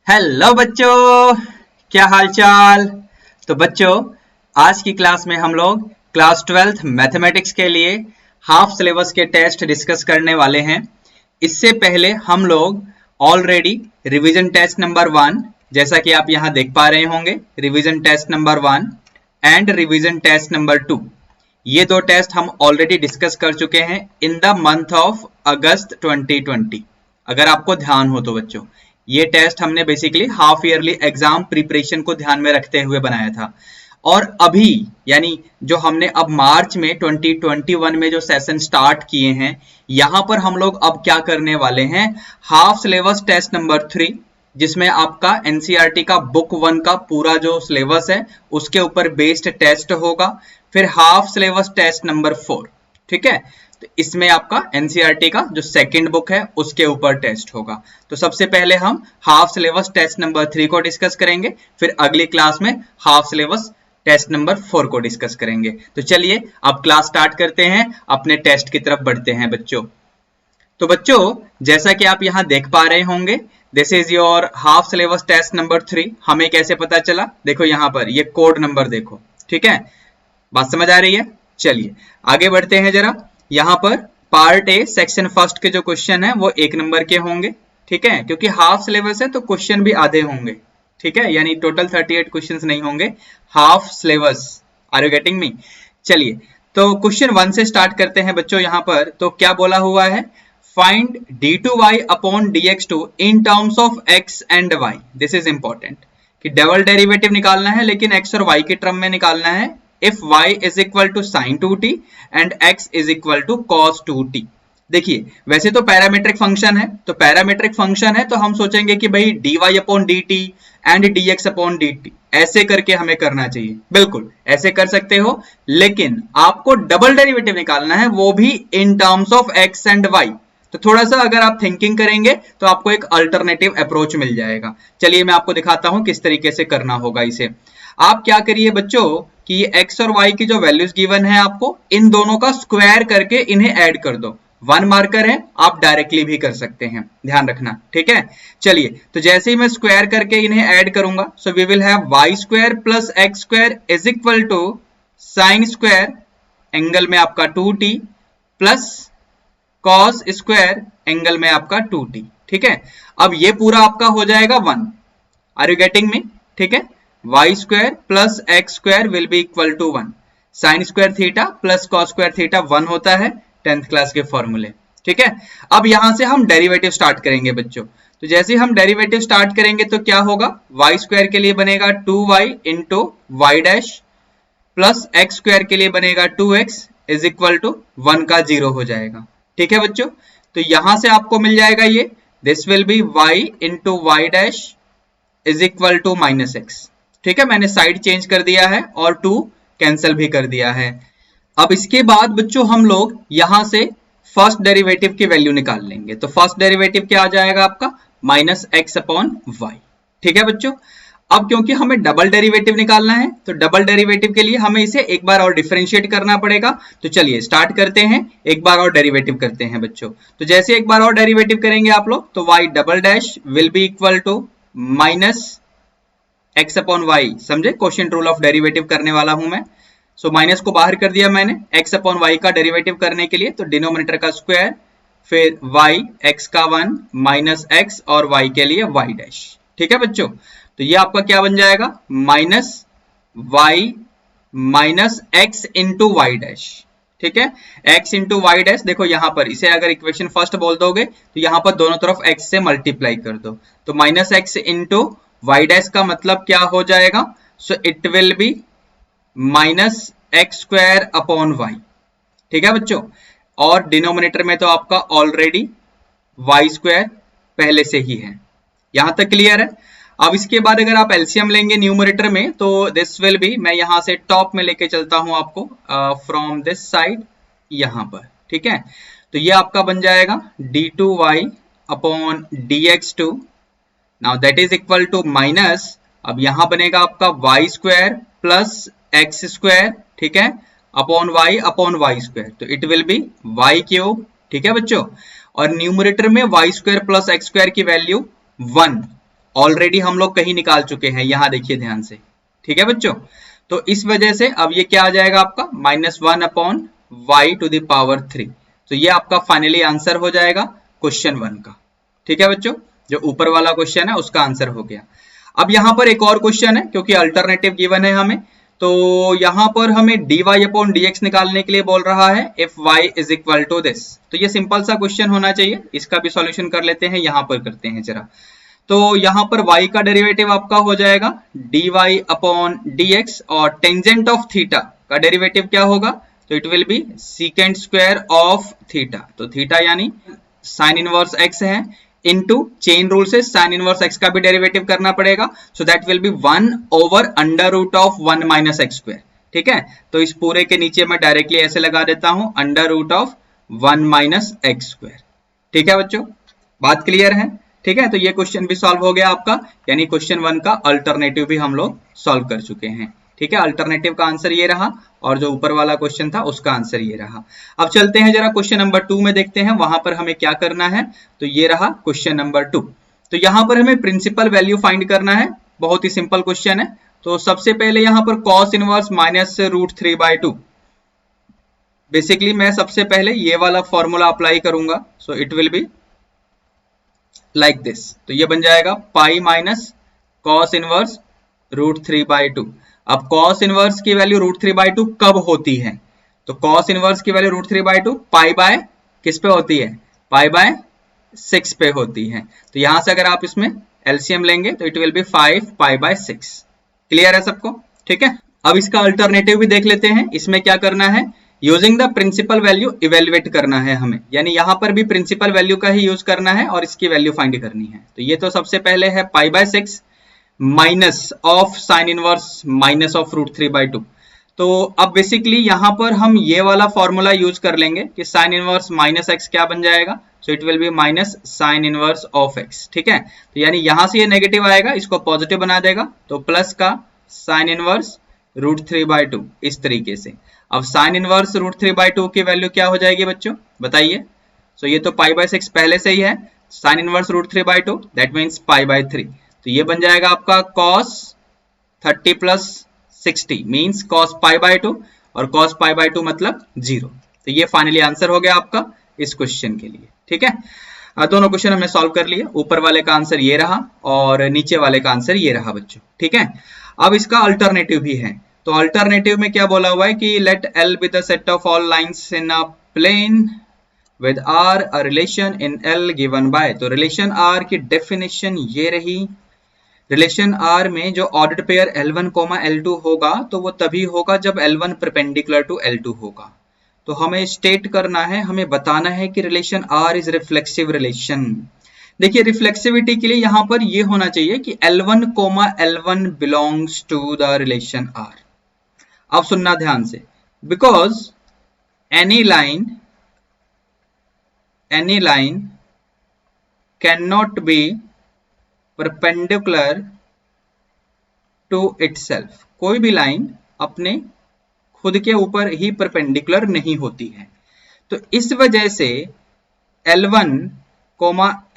Hello बच्चों, क्या हाल चाल। तो बच्चों, आज की क्लास में हम लोग क्लास 12th मैथमेटिक्स के लिए हाफ सिलेबस के टेस्ट डिस्कस करने वाले हैं। इससे पहले हम लोग ऑलरेडी रिवीजन टेस्ट नंबर 1, जैसा कि आप यहाँ देख पा रहे होंगे, revision test number 1 and revision test number 2, ये दो टेस्ट हम ऑलरेडी डिस्कस कर चुके हैं इन द मंथ ऑफ अगस्त 2020। अगर आपको ध्यान हो तो बच्चों, ये टेस्ट हमने basically half yearly exam preparation को ध्यान में रखते हुए बनाया था। और अभी यानी जो हमने अब मार्च में 2021 में जो सेशन स्टार्ट किए हैं, यहां पर हम लोग अब क्या करने वाले हैं, हाफ सिलेबस टेस्ट नंबर 3, जिसमें आपका एनसीईआरटी का बुक 1 का पूरा जो सिलेबस है उसके ऊपर बेस्ड टेस्ट होगा। फिर हाफ सिलेबस टेस्ट नंबर 4, ठीक है। तो इसमें आपका एनसीईआरटी का जो सेकंड बुक है उसके ऊपर टेस्ट होगा। तो सबसे पहले हम हाफ सिलेबस टेस्ट नंबर 3 को डिस्कस करेंगे, फिर अगली क्लास में हाफ सिलेबस टेस्ट नंबर 4 को डिस्कस करेंगे। तो चलिए अब क्लास स्टार्ट करते हैं, अपने टेस्ट की तरफ बढ़ते हैं बच्चों। तो बच्चों, जैसा कि आप यहाँ देख पा रहे होंगे, this is your half syllabus test number 3। हमें कैसे पता चला, देखो यहाँ पर ये कोड नंबर देखो, ठीक है। बात समझ आ रही है? चलिए आगे बढ़ते हैं जरा। यहाँ पर पार्ट ए सेक्शन फर्स्ट के जो क्वेश्चन है वो 1 नंबर के होंगे, ठीक है, क्योंकि हाफ सिलेबस है तो क्वेश्चन भी आधे होंगे, ठीक है, यानी टोटल 38 क्वेश्चंस नहीं होंगे, half syllabus. Are you getting me? चलिए तो क्वेश्चन 1 से स्टार्ट करते हैं बच्चों। यहाँ पर तो क्या बोला हुआ है, find d2y upon dx2 in terms of x and y। This is important कि डबल डेरिवेटिव निकालना है, लेकिन x और y के टर्म में निकालना है। if y is equal to sin 2t and x is equal to cos 2t। देखिए वैसे तो पैरामीट्रिक फंक्शन है, तो पैरामीट्रिक फंक्शन है तो हम सोचेंगे कि भाई dy upon dt and dx upon dt ऐसे करके हमें करना चाहिए। बिल्कुल ऐसे कर सकते हो, लेकिन आपको डबल डेरिवेटिव निकालना है, वो भी in terms of x and y। तो थोड़ा सा अगर आप थिंकिंग करेंगे तो आपको एक अल्टरनेटिव अप्रोच मिल जाएगा। चलिए मैं आपको दिखाता हूं किस तरीके से करना होगा इसे। आप क्या करिए बच्चों कि ये x और y की जो वैल्यूज गिवन है, आपको इन दोनों का स्क्वायर करके इन्हें ऐड कर दो। 1 मार्कर है, आप डायरेक्टली भी कर सकते हैं, ध्यान रखना, ठीक है। चलिए तो जैसे ही मैं स्क्वायर करके इन्हें ऐड करूंगा, so we will have Y square plus X square is equal to sine square angle में आपका 2t plus cos square angle में आपका 2t, ठीक है। अब ये पूरा आपका हो जाएगा 1। Are you getting me? ठीक है, Y square plus X square will be equal to 1, sine square theta plus cos square theta 1 होता है 10th क्लास के फॉर्मूले, ठीक है। अब यहां से हम डेरिवेटिव स्टार्ट करेंगे बच्चों। तो जैसे हम डेरिवेटिव स्टार्ट करेंगे तो क्या होगा, वाई स्क्वायर के लिए बनेगा 2y into Y dash plus X square के लिए बनेगा 2x इज इक्वल टू 1 का 0 हो जाएगा, ठीक है बच्चों। तो यहां से आपको मिल जाएगा ये, this will be y into Y dash is equal to minus X, ठीक है। मैंने साइड चेंज कर दिया है और 2 कैंसिल भी कर दिया है। अब इसके बाद बच्चों हम लोग यहां से फर्स्ट डेरिवेटिव की वैल्यू निकाल लेंगे। तो फर्स्ट डेरिवेटिव क्या आ जाएगा आपका, माइनस एक्स अपॉन वाई, ठीक है बच्चों। अब क्योंकि हमें डबल डेरिवेटिव निकालना है, तो डबल डेरिवेटिव के लिए हमें इसे एक बार और डिफरेंशिएट करना पड़ेगा। तो चलिए स्टार्ट करते हैं, एक बार और डेरिवेटिव करते हैं बच्चों। तो जैसे एक बार और डेरिवेटिव करेंगे आप लोग, तो Y double dash will be equal to minus x upon Y. समझे, क्वेश्चन रूल ऑफ डेरिवेटिव करने वाला हूं मैं। सो माइनस को बाहर कर दिया मैंने x अपॉन वाई का डेरिवेटिव करने के लिए, तो डिनोमिनेटर का स्क्वायर, फिर y x का 1 माइनस x और y के लिए y डैश, ठीक है बच्चों। तो ये आपका क्या बन जाएगा, minus y minus x into Y dash, ठीक है। x इंटू वाई डैश, देखो यहाँ पर इसे अगर इक्वेशन फर्स्ट बोल दोगे तो यहाँ पर दोनों तरफ x से मल्टीप्लाई कर दो, तो minus x into Y dash का मतलब क्या हो जाएगा, so it will be minus x square upon Y, ठीक है बच्चों। और डिनोमिनेटर में तो आपका ऑलरेडी वाई स्क्वायर पहले से ही है, यहां तक क्लियर है। अब इसके बाद अगर आप एलसीएम लेंगे न्यूमरेटर में, तो दिस विल बी, मैं यहां से टॉप में लेके चलता हूं आपको फ्रॉम दिस साइड यहां पर, ठीक है। तो ये आपका बन जाएगा d2y upon dx2, now that is equal to minus, अब यहां बनेगा आपका Y square plus X square, ठीक है, अपॉन वाई स्क्वायर, तो it will be Y cube, ठीक है बच्चों। और न्यूमरेटर में Y square plus X square की वैल्यू 1 ऑलरेडी हम लोग कहीं निकाल चुके हैं, यहाँ देखिए ध्यान से, ठीक है बच्चों। तो इस वजह से अब ये क्या आ जाएगा आपका -1 upon y to the power 3। तो ये आपका फाइनली आंसर हो जाएगा क्वेश्चन 1 का, ठीक है बच्चों। जो ऊपर वाला क्वेश्चन है उसका आंसर हो गया। अब यहाँ पर एक और क्वेश्चन है, क्योंकि अल्टरनेटिव गिवन है हमें, तो यहाँ पर हमें dy अपॉन dx निकालने के लिए बोल रहा है if y is equal to this. तो ये सिंपल सा क्वेश्चन होना चाहिए, इसका भी सॉल्यूशन कर लेते हैं, यहाँ पर करते हैं जरा। तो यहाँ पर y का डेरिवेटिव आपका हो जाएगा dy अपॉन dx, और टेंजेंट ऑफ थीटा का डेरिवेटिव क्या होगा, तो it will be secant square of theta. तो थीटा यानी साइन इनवर्स x है, इनटू चेन रूल से साइन इनवर्स x का भी डेरिवेटिव करना पड़ेगा, so that will be 1 over under root of 1 minus x square, ठीक है। तो इस पूरे के नीचे मैं डायरेक्टली ऐसे लगा देता हूं under root of 1 minus x square, ठीक है बच्चों, बात क्लियर है, ठीक है। तो ये क्वेश्चन भी सॉल्व हो गया आपका, यानी क्वेश्चन 1 का अल्टरनेटिव भी हम लोग सॉल्व कर चुके हैं, ठीक है। अल्टरनेटिव का आंसर ये रहा, और जो ऊपर वाला क्वेश्चन था उसका आंसर ये रहा। अब चलते हैं जरा क्वेश्चन नंबर 2 में, देखते हैं वहां पर हमें क्या करना है। तो ये रहा क्वेश्चन नंबर 2। तो यहाँ पर हमें प्रिंसिपल वैल्यू फाइंड करना है, बहुत ही सिंपल क्वेश्चन है। तो सबसे पहले यहाँ पर कॉस इनवर्स माइनस √3/2, बेसिकली मैं सबसे पहले ये वाला फॉर्मूला अप्लाई करूंगा, सो it will be like this. तो ये बन जाएगा पाई माइनस कॉस इनवर्स √3/2। अब कॉस इनवर्स की वैल्यू √3/2 कब होती है, तो कॉस इनवर्स की वैल्यू √3/2 पाई बाय किस पे होती है, पाई बाय 6 पे होती है। तो यहां से अगर आप इसमें एलसीएम लेंगे तो it will B 5 pi by 6। Clear है सबको, ठीक है। अब इसका अल्टरनेटिव भी देख लेते हैं। इसमें क्या करना है, using the principal value evaluate करना है हमें, यानी यहां पर भी प्रिंसिपल वैल्यू का ही यूज करना है और इसकी वैल्यू फाइंड करनी है। तो ये तो सबसे पहले है pi by 6 minus of sine inverse minus of √3/2। तो अब बेसिकली यहां पर हम ये वाला फॉर्मूला यूज कर लेंगे कि साइन इनवर्स माइनस एक्स क्या बन जाएगा, so it will be minus sine inverse of x, ठीक है। तो यानी यहां से ये नेगेटिव आएगा, इसको पॉजिटिव बना देगा, तो प्लस का साइन इनवर्स √3/2 इस तरीके से। अब साइन इनवर्स √3/2 की वैल्यू क्या हो जाएगी बच्चों, बताइए। सो ये तो पाई बाय 6 पहले से ही है, sine inverse √3/2 that means pi by 3। तो ये बन जाएगा आपका cos 30 plus 60 means cos pi by 2, और cos पाई बाय 2 मतलब 0। तो ये फाइनली आंसर हो गया आपका इस क्वेश्चन के लिए, ठीक है। दोनों क्वेश्चन हमने सॉल्व कर लिए, ऊपर वाले का आंसर ये रहा और नीचे वाले का आंसर ये रहा बच्चों, ठीक है। अब इसका अल्टरनेटिव भी है। तो अल्टरनेटिव में क्या बोला हुआ है कि let L be the set of all lines in a plane with R a relation in L given by. तो रिलेशन R की डेफिनेशन ये रही, रिलेशन R में जो ऑर्डर्ड पेयर L1, L2 होगा तो वो तभी होगा जब L1 परपेंडिकुलर टू L2 होगा। तो हमें स्टेट करना है, हमें बताना है कि relation R is reflexive relation. देखिए रिफ्लेक्सिविटी के लिए यहां पर ये होना चाहिए कि L1, L1 belongs to the relation R। अब सुनना ध्यान से, because any line can not be perpendicular to itself. कोई भी लाइन अपने खुद के ऊपर ही परपेंडिकुलर नहीं होती है। तो इस वजह से L1,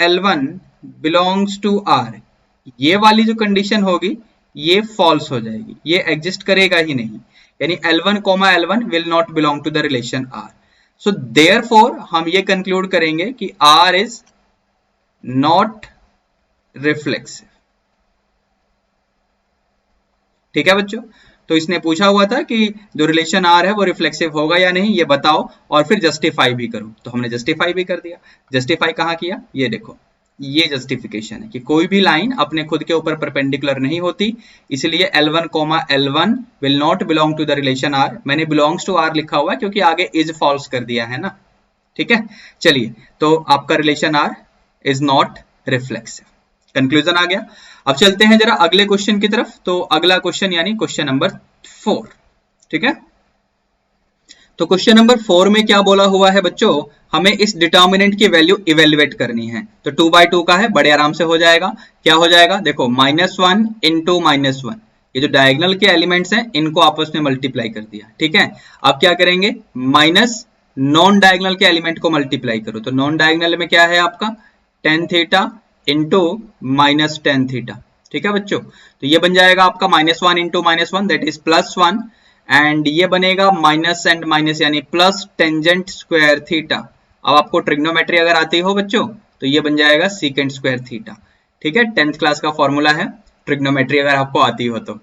L1 belongs to R, ये वाली जो कंडीशन होगी ये फॉल्स हो जाएगी, ये एग्जिस्ट करेगा ही नहीं, यानी L1, L1 will not belong to the relation R। So therefore हम ये कंक्लूड करेंगे कि R इज नॉट रिफ्लेक्सिव, ठीक है बच्चों। तो इसने पूछा हुआ था कि जो रिलेशन R है वो रिफ्लेक्सिव होगा या नहीं, ये बताओ और फिर जस्टिफाई भी करो। तो हमने जस्टिफाई भी कर दिया। जस्टिफाई कहाँ किया, ये देखो, ये जस्टिफिकेशन है कि कोई भी लाइन अपने खुद के ऊपर परपेंडिकुलर नहीं होती, इसलिए L1, L1 will not belong to the relation R। मैंने बिलोंग्स टू R लिखा हुआ है क्योंकि आगे इज फॉल्स कर दिया है ना, ठीक है। चलिए, तो आपका relation R is not reflexive, conclusion आ गया। अब चलते हैं जरा अगले क्वेश्चन की तरफ। तो अगला क्वेश्चन यानी क्वेश्चन नंबर 4, ठीक है। तो क्वेश्चन नंबर 4 में क्या बोला हुआ है बच्चों, हमें इस डिटर्मिनेंट की वैल्यू इवेल्युएट करनी है। तो 2/2 का है, बड़े आराम से हो जाएगा। क्या हो जाएगा, देखो -1 इंटू -1, ये जो डायगोनल के एलिमेंट्स हैं इनको आपस में मल्टीप्लाई कर दिया, ठीक है। अब क्या करेंगे, माइनस नॉन डायगोनल के एलिमेंट को मल्टीप्लाई करो। तो नॉन डायगोनल में क्या है आपका tan theta into minus tan theta. ठीक है बच्चों, तो ये बन जाएगा आपका -1 इंटू -1 दैट इज +1 एंड ये बनेगा माइनस एंड माइनस यानी प्लस टेंजेंट स्क्वायर थीटा। अब आपको ट्रिग्नोमेट्री अगर आती हो बच्चों तो ये बन जाएगा सीकेंट स्क्वायर थीटा। ठीक है, 10th क्लास का फॉर्मूला है ट्रिग्नोमेट्री अगर आपको आती हो तो।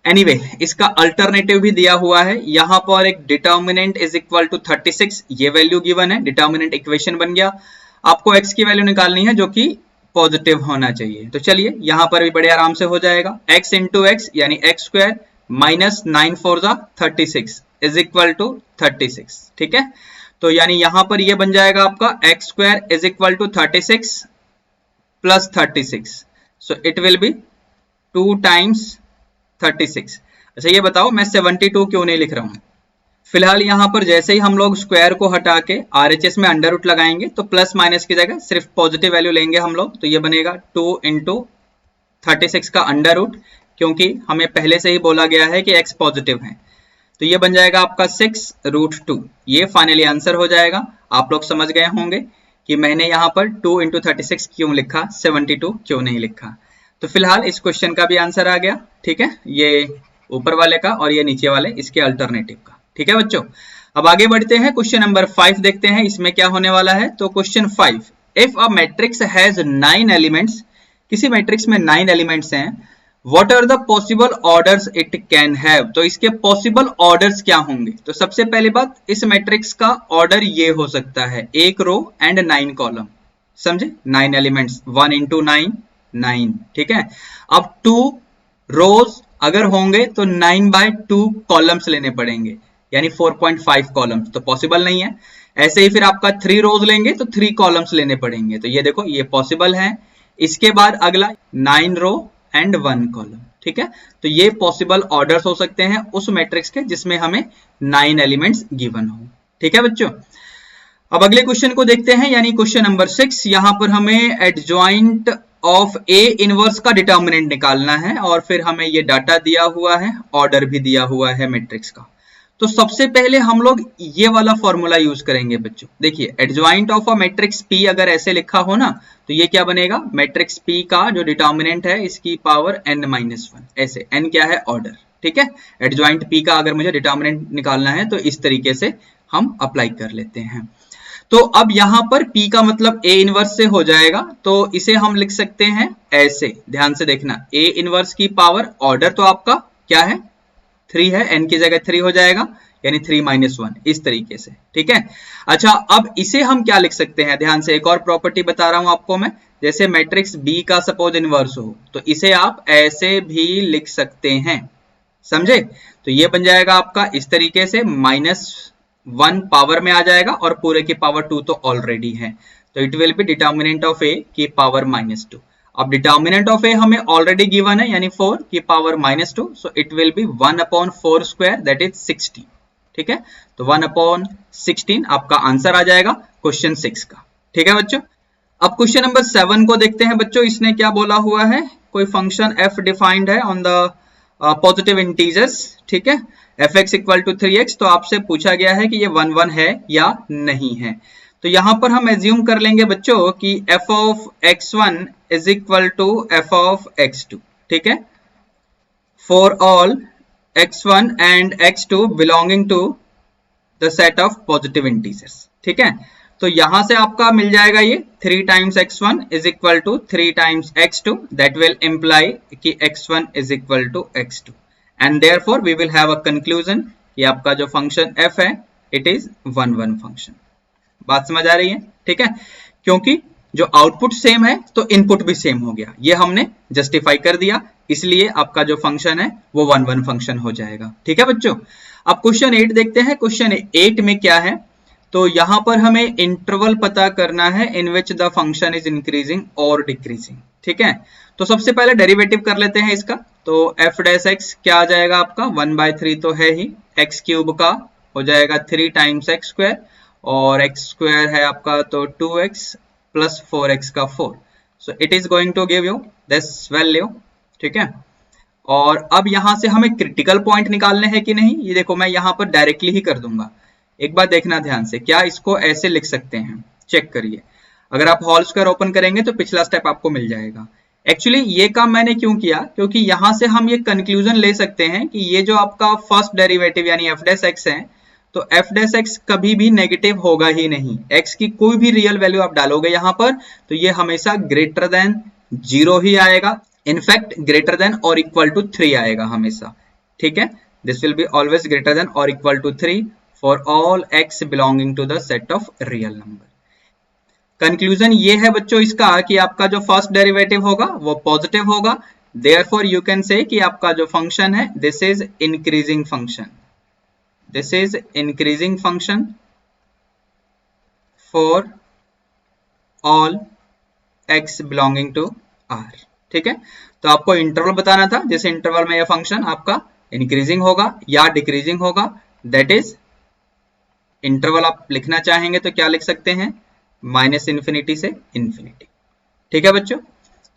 एनीवे इसका अल्टरनेटिव भी दिया हुआ है, यहाँ पर एक डिटर्मिनेंट इज इक्वल टू 36, ये वैल्यू गिवन है, डिटर्मिनेंट इक्वेशन बन गया। आपको x की वैल्यू निकालनी है जो कि पॉजिटिव होना चाहिए। तो चलिए यहाँ पर भी बड़े आराम से हो जाएगा, x इंटू एक्स यानी X square minus 9 4 36 is equal to 36। ठीक है, तो यानी यहां पर ये बन जाएगा आपका X square is equal to 36 plus 36, so it will be 2 times 36। अच्छा ये बताओ मैं 72 क्यों नहीं लिख रहा हूं? फिलहाल यहाँ पर जैसे ही हम लोग स्क्वायर को हटा के RHS में अंडर रूट लगाएंगे तो प्लस माइनस की जगह सिर्फ पॉजिटिव वैल्यू लेंगे हम लोग, तो ये बनेगा 2 इंटू 36 का अंडर रूट, क्योंकि हमें पहले से ही बोला गया है कि x पॉजिटिव है। तो ये बन जाएगा आपका 6√2। ये फाइनली आंसर हो जाएगा। आप लोग समझ गए होंगे कि मैंने यहाँ पर 2 इंटू 36 क्यों लिखा, 72 क्यों नहीं लिखा। तो फिलहाल इस क्वेश्चन का भी आंसर आ गया। ठीक है, ये ऊपर वाले का और ये नीचे वाले इसके अल्टरनेटिव का। ठीक है बच्चों, अब आगे बढ़ते हैं, क्वेश्चन नंबर 5 देखते हैं इसमें क्या होने वाला है। तो question 5, if a matrix has 9 elements, किसी मैट्रिक्स में 9 एलिमेंट्स हैं, what are the possible orders it can have. तो इसके पॉसिबल ऑर्डर्स क्या होंगे? तो सबसे पहली बात, इस मैट्रिक्स का ऑर्डर ये हो सकता है 1 रो एंड 9 कॉलम। समझे, 9 एलिमेंट्स, 1 इंटू 9 9। ठीक है, अब 2 रोज अगर होंगे तो 9/2 कॉलम्स लेने पड़ेंगे यानी 4.5 कॉलम्स, तो पॉसिबल नहीं है। ऐसे ही फिर आपका 3 रोज लेंगे तो 3 कॉलम्स लेने पड़ेंगे, तो ये देखो ये पॉसिबल है। इसके बाद अगला 9 रो एंड 1 कॉलम। ठीक है, तो ये पॉसिबल ऑर्डर्स हो सकते हैं उस मैट्रिक्स के जिसमें हमें 9 एलिमेंट्स गिवन हो। ठीक है बच्चों, अब अगले क्वेश्चन को देखते हैं, यानी क्वेश्चन नंबर 6। यहां पर हमें एडजॉइंट ऑफ ए इनवर्स का डिटर्मिनेंट निकालना है और फिर हमें ये डाटा दिया हुआ है, ऑर्डर भी दिया हुआ है मैट्रिक्स का। तो सबसे पहले हम लोग ये वाला फॉर्मूला यूज करेंगे बच्चों। देखिए adjoint of a matrix P अगर ऐसे लिखा हो ना तो ये क्या बनेगा, मैट्रिक्स P का जो डिटर्मिनेंट है इसकी पावर n-1, ऐसे n क्या है, ऑर्डर। ठीक है, एडजॉइंट P का अगर मुझे डिटर्मिनेंट निकालना है तो इस तरीके से हम अप्लाई कर लेते हैं। तो अब यहां पर P का मतलब A इनवर्स से हो जाएगा, तो इसे हम लिख सकते हैं ऐसे, ध्यान से देखना, A इनवर्स की पावर, ऑर्डर तो आपका क्या है 3 है, n की जगह 3 हो जाएगा यानी 3-1 इस तरीके से। ठीक है, अच्छा अब इसे हम क्या लिख सकते हैं, ध्यान से एक और प्रॉपर्टी बता रहा हूं आपको मैं, जैसे मैट्रिक्स B का सपोज इनवर्स हो तो इसे आप ऐसे भी लिख सकते हैं, समझे। तो ये बन जाएगा आपका इस तरीके से, -1 पावर में आ जाएगा और पूरे की पावर 2 तो ऑलरेडी है, तो it will B determinant of A की पावर -2। अब डिटर्मिनेंट ऑफ ए हमें ऑलरेडी गिवन है यानी 4 की power -2, so it will B 1/4 square that is 60। ठीक है, तो 1/16 आपका आंसर आ जाएगा क्वेश्चन 6 का। ठीक है बच्चों, अब क्वेश्चन नंबर 7 को देखते हैं बच्चों। इसने क्या बोला हुआ है, कोई फंक्शन f डिफाइंड है ऑन द पॉजिटिव इंटीजर्स। ठीक है, fx इक्वल टू 3x, तो आपसे पूछा गया है कि ये 1 है या नहीं है। तो यहां पर हम एज्यूम कर लेंगे बच्चों कि f of x1 is equal to f of x2। ठीक है, for all x1 and x2 belonging to the set of positive integers. ठीक है, तो यहां से आपका मिल जाएगा ये 3 times x1 is equal to 3 times x2, that will imply कि x1 is equal to x2 and therefore we will have a conclusion कि आपका जो फंक्शन f है इट इज 1 फंक्शन। बात समझ आ रही है? ठीक है, क्योंकि जो आउटपुट सेम है तो इनपुट भी सेम हो गया, ये हमने जस्टिफाई कर दिया, इसलिए आपका जो फंक्शन है वो 1 फंक्शन हो जाएगा। ठीक है बच्चों, अब क्वेश्चन 8 देखते हैं। क्वेश्चन 8 में क्या है, तो यहां पर हमें इंटरवल पता करना है in which the function is increasing और डिक्रीजिंग। ठीक है, तो सबसे पहले डेरिवेटिव कर लेते हैं इसका। तो f डैश x क्या आ जाएगा आपका, 1/3 तो है ही, x क्यूब का हो जाएगा 3 टाइम्स x स्क्वायर और x स्क्वायर है आपका तो 2x प्लस 4x का 4, so it is going to give you this value. ठीक है, और अब यहां से हमें क्रिटिकल पॉइंट निकालने हैं कि नहीं, ये देखो मैं यहां पर डायरेक्टली ही कर दूंगा। एक बार देखना ध्यान से, क्या इसको ऐसे लिख सकते हैं, चेक करिए। अगर आप होल स्क्वायर ओपन करेंगे तो पिछला स्टेप आपको मिल जाएगा। एक्चुअली ये काम मैंने क्यों किया, क्योंकि यहां से हम ये कंक्लूजन ले सकते हैं कि ये जो आपका फर्स्ट डेरिवेटिव यानी एफ डैश एक्स है, तो एफ डैश एक्स कभी भी नेगेटिव होगा ही नहीं। एक्स की कोई भी रियल वैल्यू आप डालोगे यहां पर तो ये हमेशा ग्रेटर देन 0 ही आएगा, इनफैक्ट ग्रेटर देन और इक्वल टू 3 आएगा हमेशा, ठीक है। This will be always greater than और equal to 3 for all X belonging to the set of real number. Conclusion ये है बच्चों इसका कि आपका जो फर्स्ट डेरिवेटिव होगा वो पॉजिटिव होगा, देयरफॉर यू कैन से कि आपका जो फंक्शन है this is increasing function, this is increasing function for all X belonging to R, ठीक है। तो आपको इंटरवल बताना था, जैसे इंटरवल में यह फंक्शन आपका इंक्रीजिंग होगा या डिक्रीजिंग होगा, दैट इज इंटरवल आप लिखना चाहेंगे तो क्या लिख सकते हैं, माइनस इन्फिनिटी से इन्फिनिटी, ठीक है बच्चों।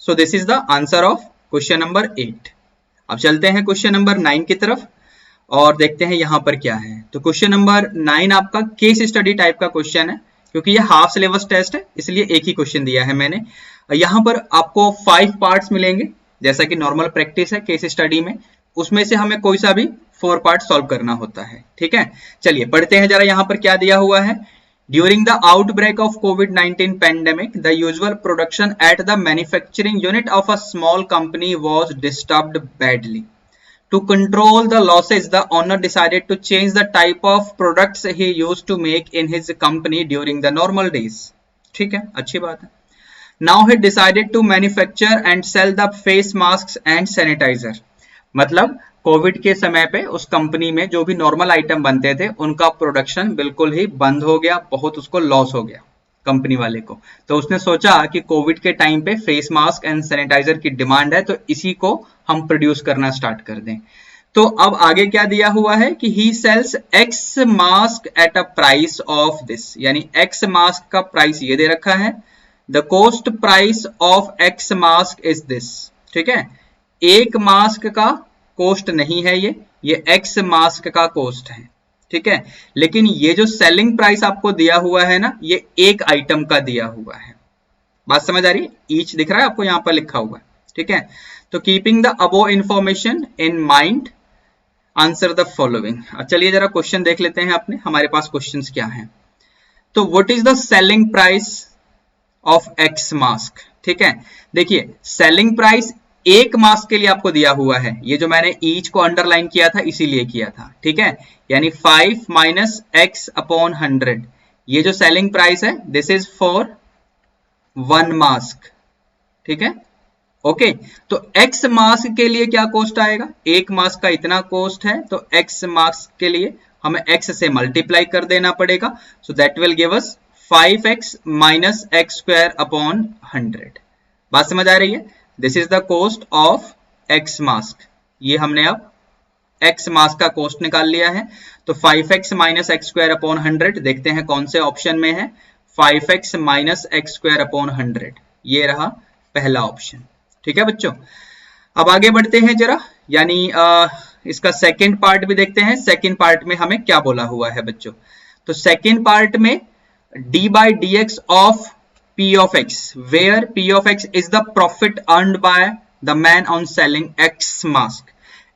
So this is the answer of question number 8। अब चलते हैं क्वेश्चन नंबर 9 की तरफ और देखते हैं यहां पर क्या है। तो क्वेश्चन नंबर 9 आपका केस स्टडी टाइप का क्वेश्चन है, क्योंकि ये हाफ सिलेबस टेस्ट है इसलिए एक ही क्वेश्चन दिया है मैंने। यहां पर आपको 5 पार्ट्स मिलेंगे, जैसा कि नॉर्मल प्रैक्टिस है केस स्टडी में, उसमें से हमें कोई सा भी 4 पार्ट सॉल्व करना होता है, ठीक है। चलिए पढ़ते हैं जरा यहाँ पर क्या दिया हुआ है। During the outbreak of COVID-19 pandemic, the usual production at the manufacturing unit of a small company was disturbed badly. To control the losses, the owner decided to change the type of products he used to make in his company during the normal days. ठीक है, अच्छी बात है। Now he decided to manufacture and sell the face masks and sanitizer. मतलब Covid के समय पे उस कंपनी में जो भी नॉर्मल आइटम बनते थे उनका प्रोडक्शन बिल्कुल ही बंद हो गया, बहुत उसको लॉस हो गया कंपनी वाले को। तो उसने सोचा कि कोविड के टाइम पे फेस मास्क एंड सैनिटाइजर की डिमांड है तो इसी को हम प्रोड्यूस करना स्टार्ट कर दें। तो अब आगे क्या दिया हुआ है कि he sells X mask at a price of this, यानी एक्स मास्क का प्राइस ये दे रखा है, the cost price of X mask is this, ठीक है। एक मास्क का कोस्ट नहीं है ये एक्स मास्क का कोस्ट है, ठीक है। लेकिन ये जो सेलिंग प्राइस आपको दिया हुआ है ना, ये एक आइटम का दिया हुआ है। बात समझ आ रही है? ईच दिख रहा है आपको यहां पर लिखा हुआ है, ठीक है। तो keeping the above information in mind answer the following. चलिए जरा क्वेश्चन देख लेते हैं अपने, हमारे पास क्वेश्चंस क्या हैं। तो what is the selling price of X mask, ठीक है। देखिए सेलिंग प्राइस एक मास्क के लिए आपको दिया हुआ है, ये जो मैंने ईच को अंडरलाइन किया था इसीलिए किया था, ठीक है। यानी 5 माइनस एक्स अपॉन 100, ये जो सेलिंग प्राइस है दिस इज फॉर 1 मास्क, ठीक है। ओके, तो एक्स मास्क के लिए क्या कॉस्ट आएगा, एक मास्क का इतना कॉस्ट है तो एक्स मास्क के लिए हमें एक्स से मल्टीप्लाई कर देना पड़ेगा। So that will give us 5x minus x square upon 100। बात समझ आ रही है? This is the cost of X mask. ये हमने अब एक्स मास्क का कॉस्ट निकाल लिया है। तो 5x minus x square upon 100, देखते हैं कौन से ऑप्शन में है। 5x minus x square upon 100, ये रहा पहला ऑप्शन, ठीक है बच्चों। अब आगे बढ़ते हैं जरा, यानी इसका सेकेंड पार्ट भी देखते हैं। सेकेंड पार्ट में हमें क्या बोला हुआ है बच्चों। तो सेकेंड पार्ट में d by dx of p of x, where p of x is the profit earned by the man on selling x mask.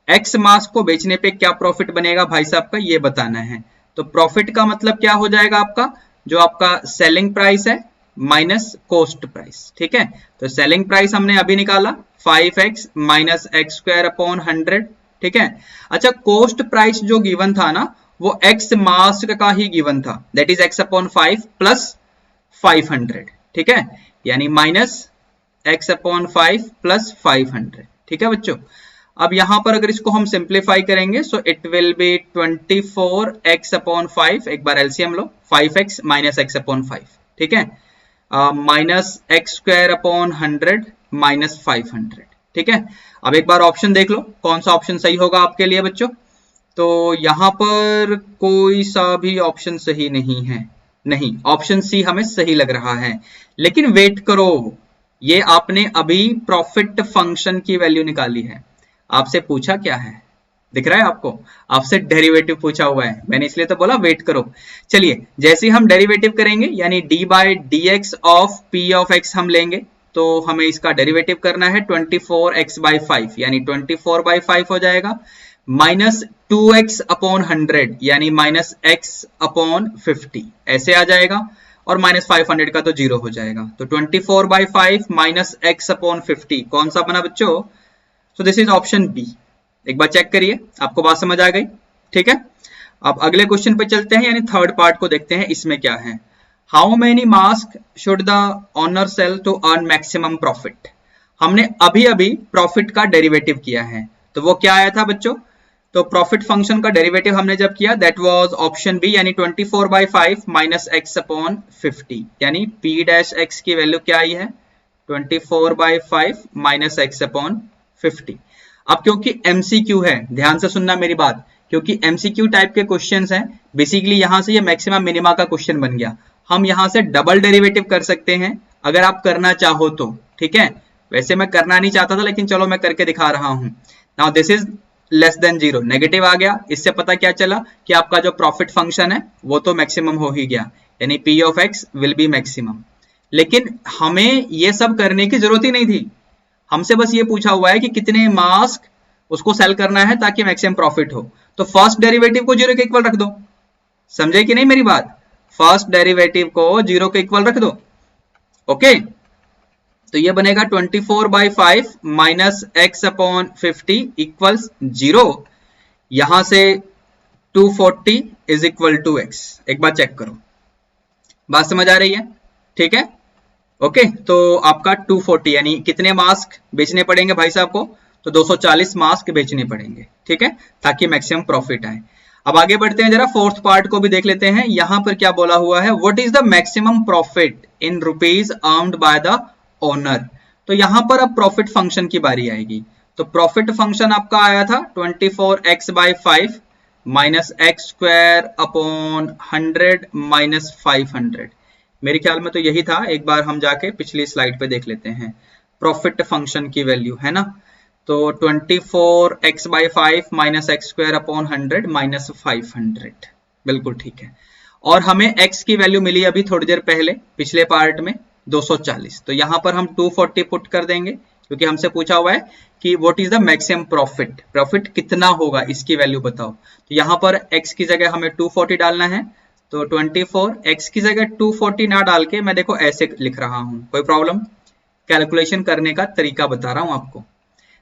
x mask को बेचने पे क्या प्रॉफिट बनेगा भाई साहब का, ये बताना है। तो प्रॉफिट का मतलब क्या हो जाएगा आपका, जो आपका सेलिंग प्राइस है माइनस कॉस्ट प्राइस, ठीक है। तो सेलिंग प्राइस हमने अभी निकाला 5x minus x square upon 100, ठीक है। अच्छा, कॉस्ट प्राइस जो गिवन था ना वो एक्स मास्क का ही गिवन था, that is x upon 5 plus 500, ठीक है। यानी माइनस एक्स अपॉन 5 प्लस 500, ठीक है बच्चों। अब यहां पर अगर इसको हम सिंप्लीफाई करेंगे सो it will B 24x upon 5, एक बार एलसीएम लो, 5x माइनस एक्स अपॉन 5, ठीक है, minus x square upon 100 minus 500, ठीक है। अब एक बार ऑप्शन देख लो कौन सा ऑप्शन सही होगा आपके लिए बच्चों। तो यहां पर कोई सा भी ऑप्शन सही नहीं है, नहीं, ऑप्शन सी हमें सही लग रहा है। लेकिन वेट करो, ये आपने अभी प्रॉफिट फंक्शन की वैल्यू निकाली है, आपसे पूछा क्या है, दिख रहा है आपको, आपसे डेरिवेटिव पूछा हुआ है, मैंने इसलिए तो बोला वेट करो। चलिए जैसे ही हम डेरिवेटिव करेंगे यानी D by D x of P of x हम लेंगे, तो हमें इसका डेरिवेटिव करना है 24x बाई 5 यानी 24/5 हो जाएगा, माइनस 2x अपॉन 100 यानी माइनस x अपॉन 50 ऐसे आ जाएगा, और माइनस 500 का तो जीरो हो जाएगा। तो 24/5 माइनस x अपॉन 50 कौन सा बना बच्चों? So this is option B. एक बार चेक करिए, आपको बात समझ आ गई? ठीक है, अब अगले क्वेश्चन पे चलते हैं, यानी थर्ड पार्ट को देखते हैं, इसमें क्या है। How many mask should the owner sell to earn maximum profit. हमने अभी अभी प्रॉफिट का डेरिवेटिव किया है, तो वो क्या आया था बच्चों? तो प्रॉफिट फंक्शन का डेरिवेटिव हमने जब किया दैट वाज ऑप्शन बी, यानी 24/5 माइनस x अपॉन 50, यानी p डैश x की वैल्यू क्या आई है? 24/5 माइनस x अपॉन 50। अब क्योंकि MCQ है, ध्यान से सुनना मेरी बात, क्योंकि MCQ टाइप के क्वेश्चंस हैं, बेसिकली यहां से ये मैक्सिमम मिनिमा का क्वेश्चन बन गया। हम यहां से डबल डेरिवेटिव कर सकते हैं अगर आप करना चाहो तो, ठीक है। वैसे मैं करना नहीं चाहता था, लेकिन चलो मैं करके दिखा रहा हूं। Now this is less than zero, negative आ गया, इससे पता क्या चला कि आपका जो प्रॉफिट फंक्शन है वो तो मैक्सिमम हो ही गया, यानी P of x will B maximum. लेकिन हमें ये सब करने की जरूरत ही नहीं थी, हमसे बस ये पूछा हुआ है कि कितने मास्क उसको सेल करना है ताकि मैक्सिमम प्रॉफिट हो। तो फर्स्ट डेरिवेटिव को जीरो के इक्वल रख दो, समझे कि नहीं मेरी बात? फर्स्ट डेरिवेटिव को जीरो के इक्वल रख दो, ओके। तो ये बनेगा 24/5 माइनस x अपॉन 50 इक्वल्स 0। यहां से 240 इज इक्वल टू x। एक बार चेक करो, बात समझ आ रही है? ठीक है, ओके। तो आपका 240 यानी कितने मास्क बेचने पड़ेंगे भाई साहब को? तो 240 मास्क बेचने पड़ेंगे, ठीक है, ताकि मैक्सिमम प्रॉफिट आए। अब आगे बढ़ते हैं, जरा फोर्थ पार्ट को भी देख लेते हैं। यहां पर क्या बोला हुआ है? What is the maximum profit in rupees earned by the owner. तो यहां पर अब प्रॉफिट फंक्शन की बारी आएगी। तो प्रॉफिट फंक्शन आपका आया था 24x/5 minus x square upon 100 minus 500। मेरे ख्याल में तो यही था, एक बार हम जाके पिछली स्लाइड पे देख लेते हैं। प्रॉफिट फंक्शन की वैल्यू है ना, तो 24x/5 minus x square upon 100 minus 500, बिल्कुल ठीक है। और हमें x की वैल्यू मिली अभी थोड़ी देर पहले पिछले पार्ट में 240, तो यहां पर हम 240 पुट कर देंगे, क्योंकि हमसे पूछा हुआ है कि what is the maximum profit, profit कितना होगा इसकी वैल्यू बताओ। तो यहां पर x की जगह हमें 240 डालना है, तो 24 x की जगह 240 ना डाल के मैं देखो ऐसे लिख रहा हूं, कोई प्रॉब्लम? कैलकुलेशन करने का तरीका बता रहा हूं आपको।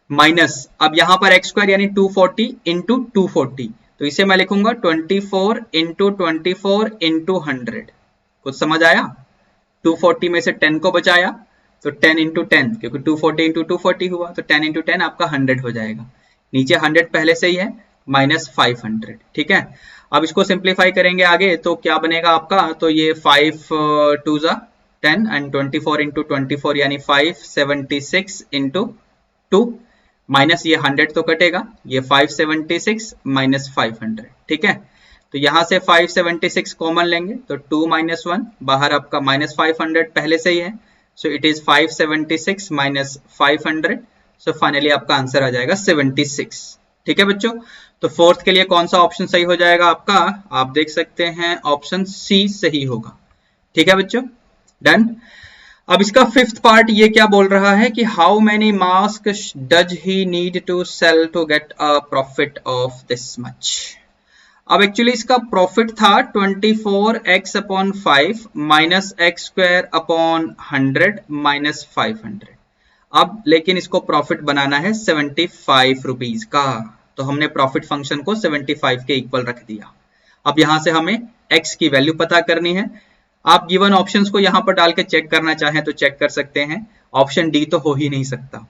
माइनस, अब यहां पर एक्स स्क्वायर यानी 240 इंटू 240, तो इसे मैं लिखूंगा 24 इंटू 24 इंटू 100। कुछ समझ आया? 240 में से 10 को बचाया, तो 10 इंटू 10, क्योंकि 240 इंटू 240 हुआ, तो 10 इंटू 10 आपका 100 हो जाएगा। नीचे 100 पहले से ही है, माइनस 500, ठीक है। अब इसको सिंप्लीफाई करेंगे आगे, तो क्या बनेगा आपका? तो ये 5 2 10 एंड 24 इंटू 24 यानी 576 इंटू 2, माइनस ये 100 तो कटेगा, ये 576 माइनस 500, ठीक है। तो यहां से 576 कॉमन लेंगे, तो 2 माइनस 1, बाहर आपका माइनस 500 पहले से ही है, सो it is 576 minus 500, so finally आपका आंसर आ जाएगा 76, ठीक है बच्चों। तो फोर्थ के लिए कौन सा ऑप्शन सही हो जाएगा आपका? आप देख सकते हैं ऑप्शन सी सही होगा, ठीक है बच्चों, डन। अब इसका फिफ्थ पार्ट ये क्या बोल रहा है कि how many mask does he need to sell to get a profit of this much. अब एक्चुअली इसका प्रॉफिट था 24x upon 5 minus x square upon 100 minus 500। अब लेकिन इसको प्रॉफिट बनाना है 75 रुपीज का, तो हमने प्रॉफिट फंक्शन को 75 के इक्वल रख दिया। अब यहां से हमें x की वैल्यू पता करनी है। आप गिवन ऑप्शंस को यहां पर डाल के चेक करना चाहें तो चेक कर सकते हैं, ऑप्शन डी तो हो ही नहीं सकता,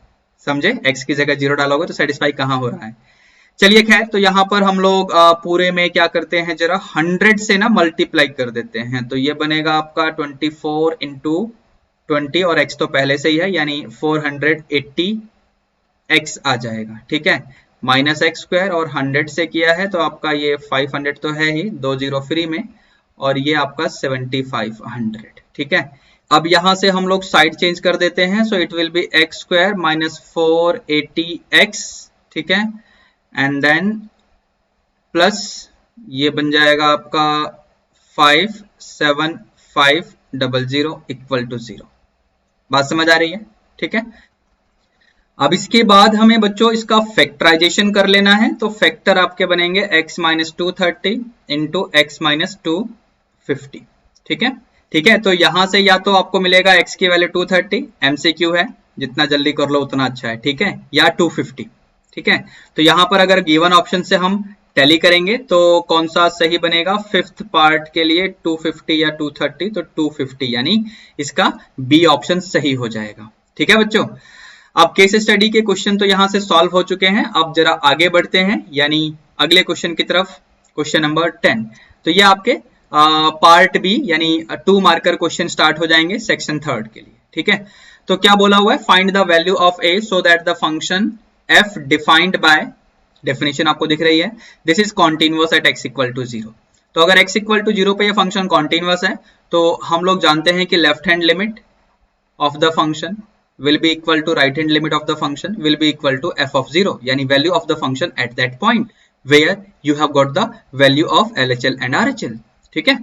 समझे? x की जगह 0 डालोगे तो सेटिस्फाई कहां हो रहा है। चलिए खैर, तो यहां पर हम लोग पूरे में क्या करते हैं, जरा 100 से ना मल्टीप्लाई कर देते हैं, तो ये बनेगा आपका 24 इंटू 20 और x तो पहले से ही है, यानी 480 x आ जाएगा, ठीक है, माइनस एक्स स्क्वायर और 100 से किया है तो आपका ये 500 तो है ही, 2 जीरो फ्री में, और ये आपका 7500, ठीक है। अब यहां से हम लोग साइड चेंज कर देते हैं, सो it will B x square minus 480x, ठीक है, एंड देन प्लस ये बन जाएगा आपका 57500 इक्वल टू 0। बात समझ आ रही है? ठीक है। अब इसके बाद हमें बच्चों इसका फैक्टराइजेशन कर लेना है, तो फैक्टर आपके बनेंगे x minus 230 into x minus 250। ठीक है, ठीक है। तो यहां से या तो आपको मिलेगा x की वैल्यू 230, MCQ है, जितना जल्दी कर लो उतना अच्छा है, ठीक है, या 250। ठीक है, तो यहां पर अगर गिवन ऑप्शन से हम टैली करेंगे तो कौन सा सही बनेगा? फिफ्थ पार्ट के लिए 250 या 230, तो 250 यानी इसका बी ऑप्शन सही हो जाएगा। ठीक है बच्चों, अब केस स्टडी के क्वेश्चन तो यहां से सॉल्व हो चुके हैं। अब जरा आगे बढ़ते हैं यानी अगले क्वेश्चन की तरफ, क्वेश्चन नंबर 10। तो ये आपके पार्ट बी यानी 2 मार्कर क्वेश्चन स्टार्ट हो जाएंगे सेक्शन 3 के लिए। ठीक है, तो क्या बोला हुआ है? Find the value of A so that the function F defined by, definition आपको दिख रही है, this is continuous at X equal to 0। तो अगर एक्स इक्वल टू 0 पे ये फंक्शन कॉन्टिन्यूअस है तो हम लोग जानते हैं कि left hand limit of the function will be equal to right hand limit of the function will be equal to f of 0 यानी value of the function at that point where you have got the value of LHL and RHL। ठीक है,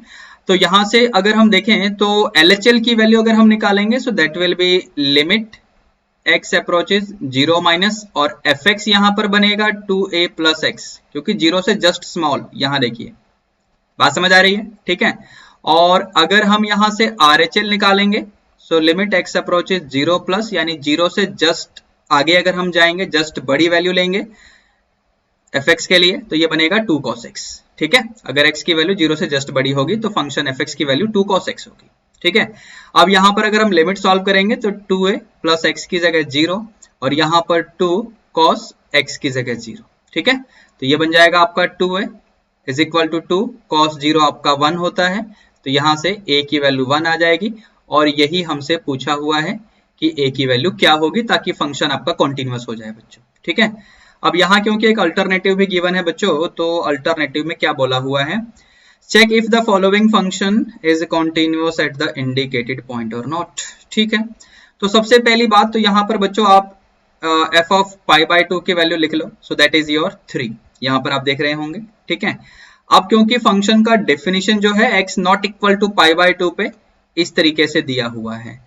तो यहां से अगर हम देखें तो LHL की वैल्यू अगर हम निकालेंगे so that will be limit x approaches 0 minus और fx यहां पर बनेगा 2a plus x, क्योंकि 0 से जस्ट स्मॉल, यहां देखिए, बात समझ आ रही है? ठीक है, और अगर हम यहां से RHL निकालेंगे so limit x approaches 0 plus यानी 0 से जस्ट आगे अगर हम जाएंगे, जस्ट बड़ी वैल्यू लेंगे fx के लिए तो ये बनेगा 2 cos x। ठीक है, अगर x की वैल्यू 0 से जस्ट बड़ी होगी तो फंक्शन fx की वैल्यू 2 cos x होगी। ठीक है, अब यहां पर अगर हम लिमिट सॉल्व करेंगे तो 2a प्लस x की जगह 0 और यहां पर 2 cos x की जगह 0। ठीक है, तो ये बन जाएगा आपका 2a is equal to 2 cos 0 आपका 1 होता है, तो यहां से a की वैल्यू 1 आ जाएगी और यही हमसे पूछा हुआ है कि a की वैल्यू क्या होगी ताकि फंक्शन आपका कॉन्टिन्यूअस हो जाए बच्चों। ठीक है, अब यहाँ क्योंकि एक अल्टरनेटिव भी गिवन है बच्चों, तो अल्टरनेटिव में क्या बोला हुआ है? Check if the following function is continuous at the indicated point और नॉट। ठीक है, तो सबसे पहली बात तो यहाँ पर बच्चों आप f ऑफ पाई बाय 2 की वैल्यू लिख लो, सो दैट इज योर 3, यहाँ पर आप देख रहे होंगे। ठीक है, अब क्योंकि फंक्शन का डेफिनेशन जो है x not equal to pi by 2 पे इस तरीके से दिया हुआ है।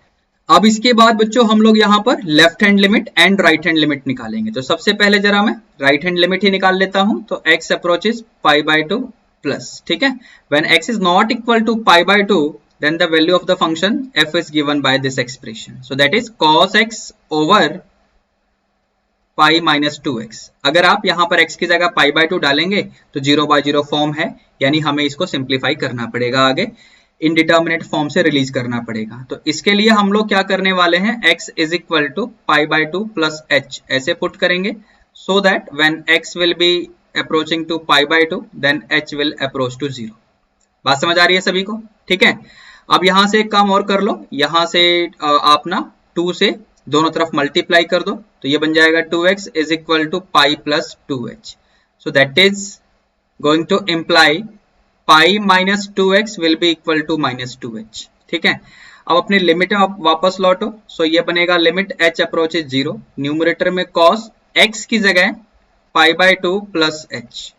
अब इसके बाद बच्चों हम लोग यहाँ पर left hand limit and right hand limit निकालेंगे, तो सबसे पहले जरा मैं राइट हैंड लिमिट ही निकाल लेता हूं, तो x approaches pi by 2 plus. ठीक है, when x is not equal to pi by 2 then the value of the function f is given by this expression, so that is cos x over pi minus 2x। अगर आप यहाँ पर x की जगह पाई by 2 डालेंगे तो 0 bye 0 form है, यानी हमें इसको सिंप्लीफाई करना पड़ेगा, आगे इनडिटर्मिनेट फॉर्म से रिलीज करना पड़ेगा। तो इसके लिए हम लोग क्या करने वाले हैं? x is equal to pi by 2 plus h ऐसे पुट करेंगे, so that when x will be approaching to pi by 2 then h will approach to 0। बात समझ आ रही है सभी को? ठीक है, अब यहां से एक काम और कर लो, यहां से आप ना 2 से दोनों तरफ मल्टीप्लाई कर दो, तो ये बन जाएगा 2x is equal to pi plus 2h, so that is going to imply pi minus 2x will be equal to minus 2h। ठीक है, अब अपने लिमिट में वापस लौटो, सो ये बनेगा लिमिट h अप्रोचेज 0, न्यूमरेटर में cos x की जगह पाई बाय 2 प्लस h,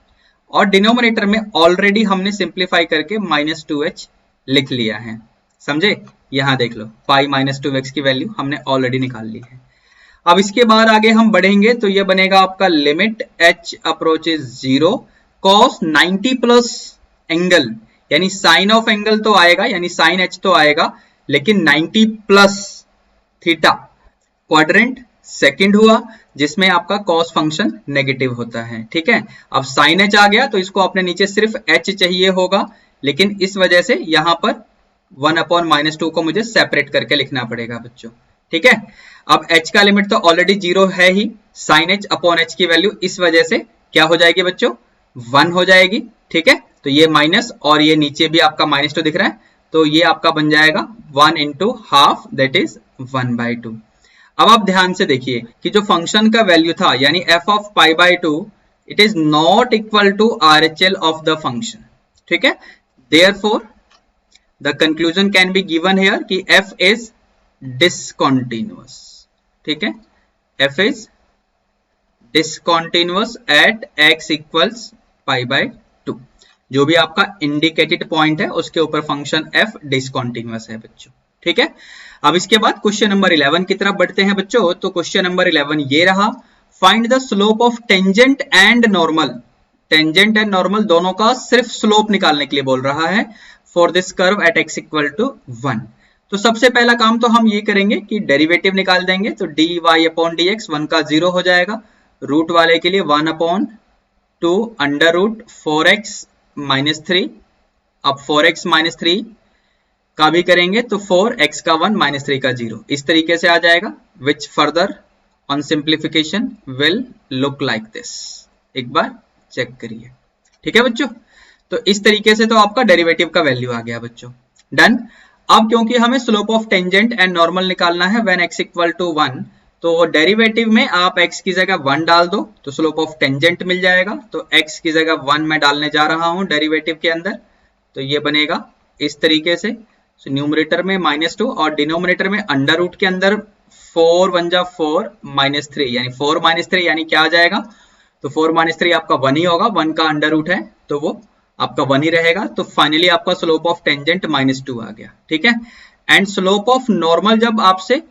और डिनोमिनेटर में ऑलरेडी हमने सिंप्लीफाई करके माइनस 2h लिख लिया है, समझे? यहां देख लो, पाई माइनस 2x की वैल्यू हमने ऑलरेडी निकाल ली है। अब इसके बाद आगे हम बढ़ेंगे तो ये बनेगा आपका limit h approaches 0 cos 90 plus angle, यानी साइन ऑफ एंगल तो आएगा, यानी साइन h तो आएगा, लेकिन 90 प्लस थीटा क्वाड्रेंट सेकंड हुआ जिसमें आपका cos फंक्शन नेगेटिव होता है। ठीक है, अब साइन h आ गया तो इसको अपने नीचे सिर्फ h चाहिए होगा, लेकिन इस वजह से यहां पर 1 अपॉन माइनस 2 को मुझे सेपरेट करके लिखना पड़ेगा बच्चों। ठीक है, अब h का लिमिट तो ऑलरेडी 0 है ही, साइन h अपॉन h की वैल्यू इस वजह से क्या हो जाएगी बच्चों? 1 हो जाएगी। ठीक है, तो ये माइनस और ये नीचे भी आपका माइनस 2 दिख रहा है, तो ये आपका बन जाएगा 1 into half that is 1 by 2। अब आप ध्यान से देखिए कि जो फंक्शन का वैल्यू था यानी f of pi by 2 it is not equal to RHL of the function. ठीक है, therefore the conclusion can be given here कि f इज डिसकंटीन्यूअस। ठीक है, f is discontinuous at x equals pi by 2। जो भी आपका indicated point है उसके ऊपर फंक्शन f डिसकॉन्टिन्यूअस है बच्चों, ठीक है। अब इसके बाद क्वेश्चन नंबर 11 की तरफ बढ़ते हैं बच्चों। तो क्वेश्चन नंबर 11 ये रहा, find the slope of tangent and normal. Tangent and normal दोनों का सिर्फ स्लोप निकालने के लिए बोल रहा है for this curve at x equal to 1। तो सबसे पहला काम तो हम ये करेंगे कि डेरिवेटिव निकाल देंगे। तो dy अपॉन dx 1 का 0 हो जाएगा, रूट वाले के लिए 1 upon 2 under root 4x minus 3। अब 4x माइनस 3 का भी करेंगे तो 4x का 1 माइनस 3 का 0 इस तरीके से आ जाएगा, which further on simplification will look like this. एक बार चेक करिए, ठीक है बच्चों। तो इस तरीके से तो आपका डेरिवेटिव का वैल्यू आ गया बच्चों, डन। अब क्योंकि हमें slope of tangent and normal निकालना है व्हेन x इक्वल टू 1, तो डेरिवेटिव में आप x की जगह 1 डाल दो तो स्लोप ऑफ टेंजेंट मिल जाएगा। तो x की जगह 1 मैं डालने जा रहा हूं डेरिवेटिव के अंदर, तो ये बनेगा इस तरीके से। न्यूमरेटर में -2 और डिनोमिनेटर में अंडर रूट के अंदर 4 1 जा 4 माइनस 3 यानी 4 माइनस 3 यानी क्या आ जाएगा, तो 4 माइनस 3 आपका 1 ही होगा, 1 का अंडर रूट है तो वो आपका 1 ही रहेगा। तो फाइनली आपका स्लोप ऑफ टेंजेंट -2 आ गया, ठीक है। एंड स्लोप ऑफ नॉर्मल जब आपसे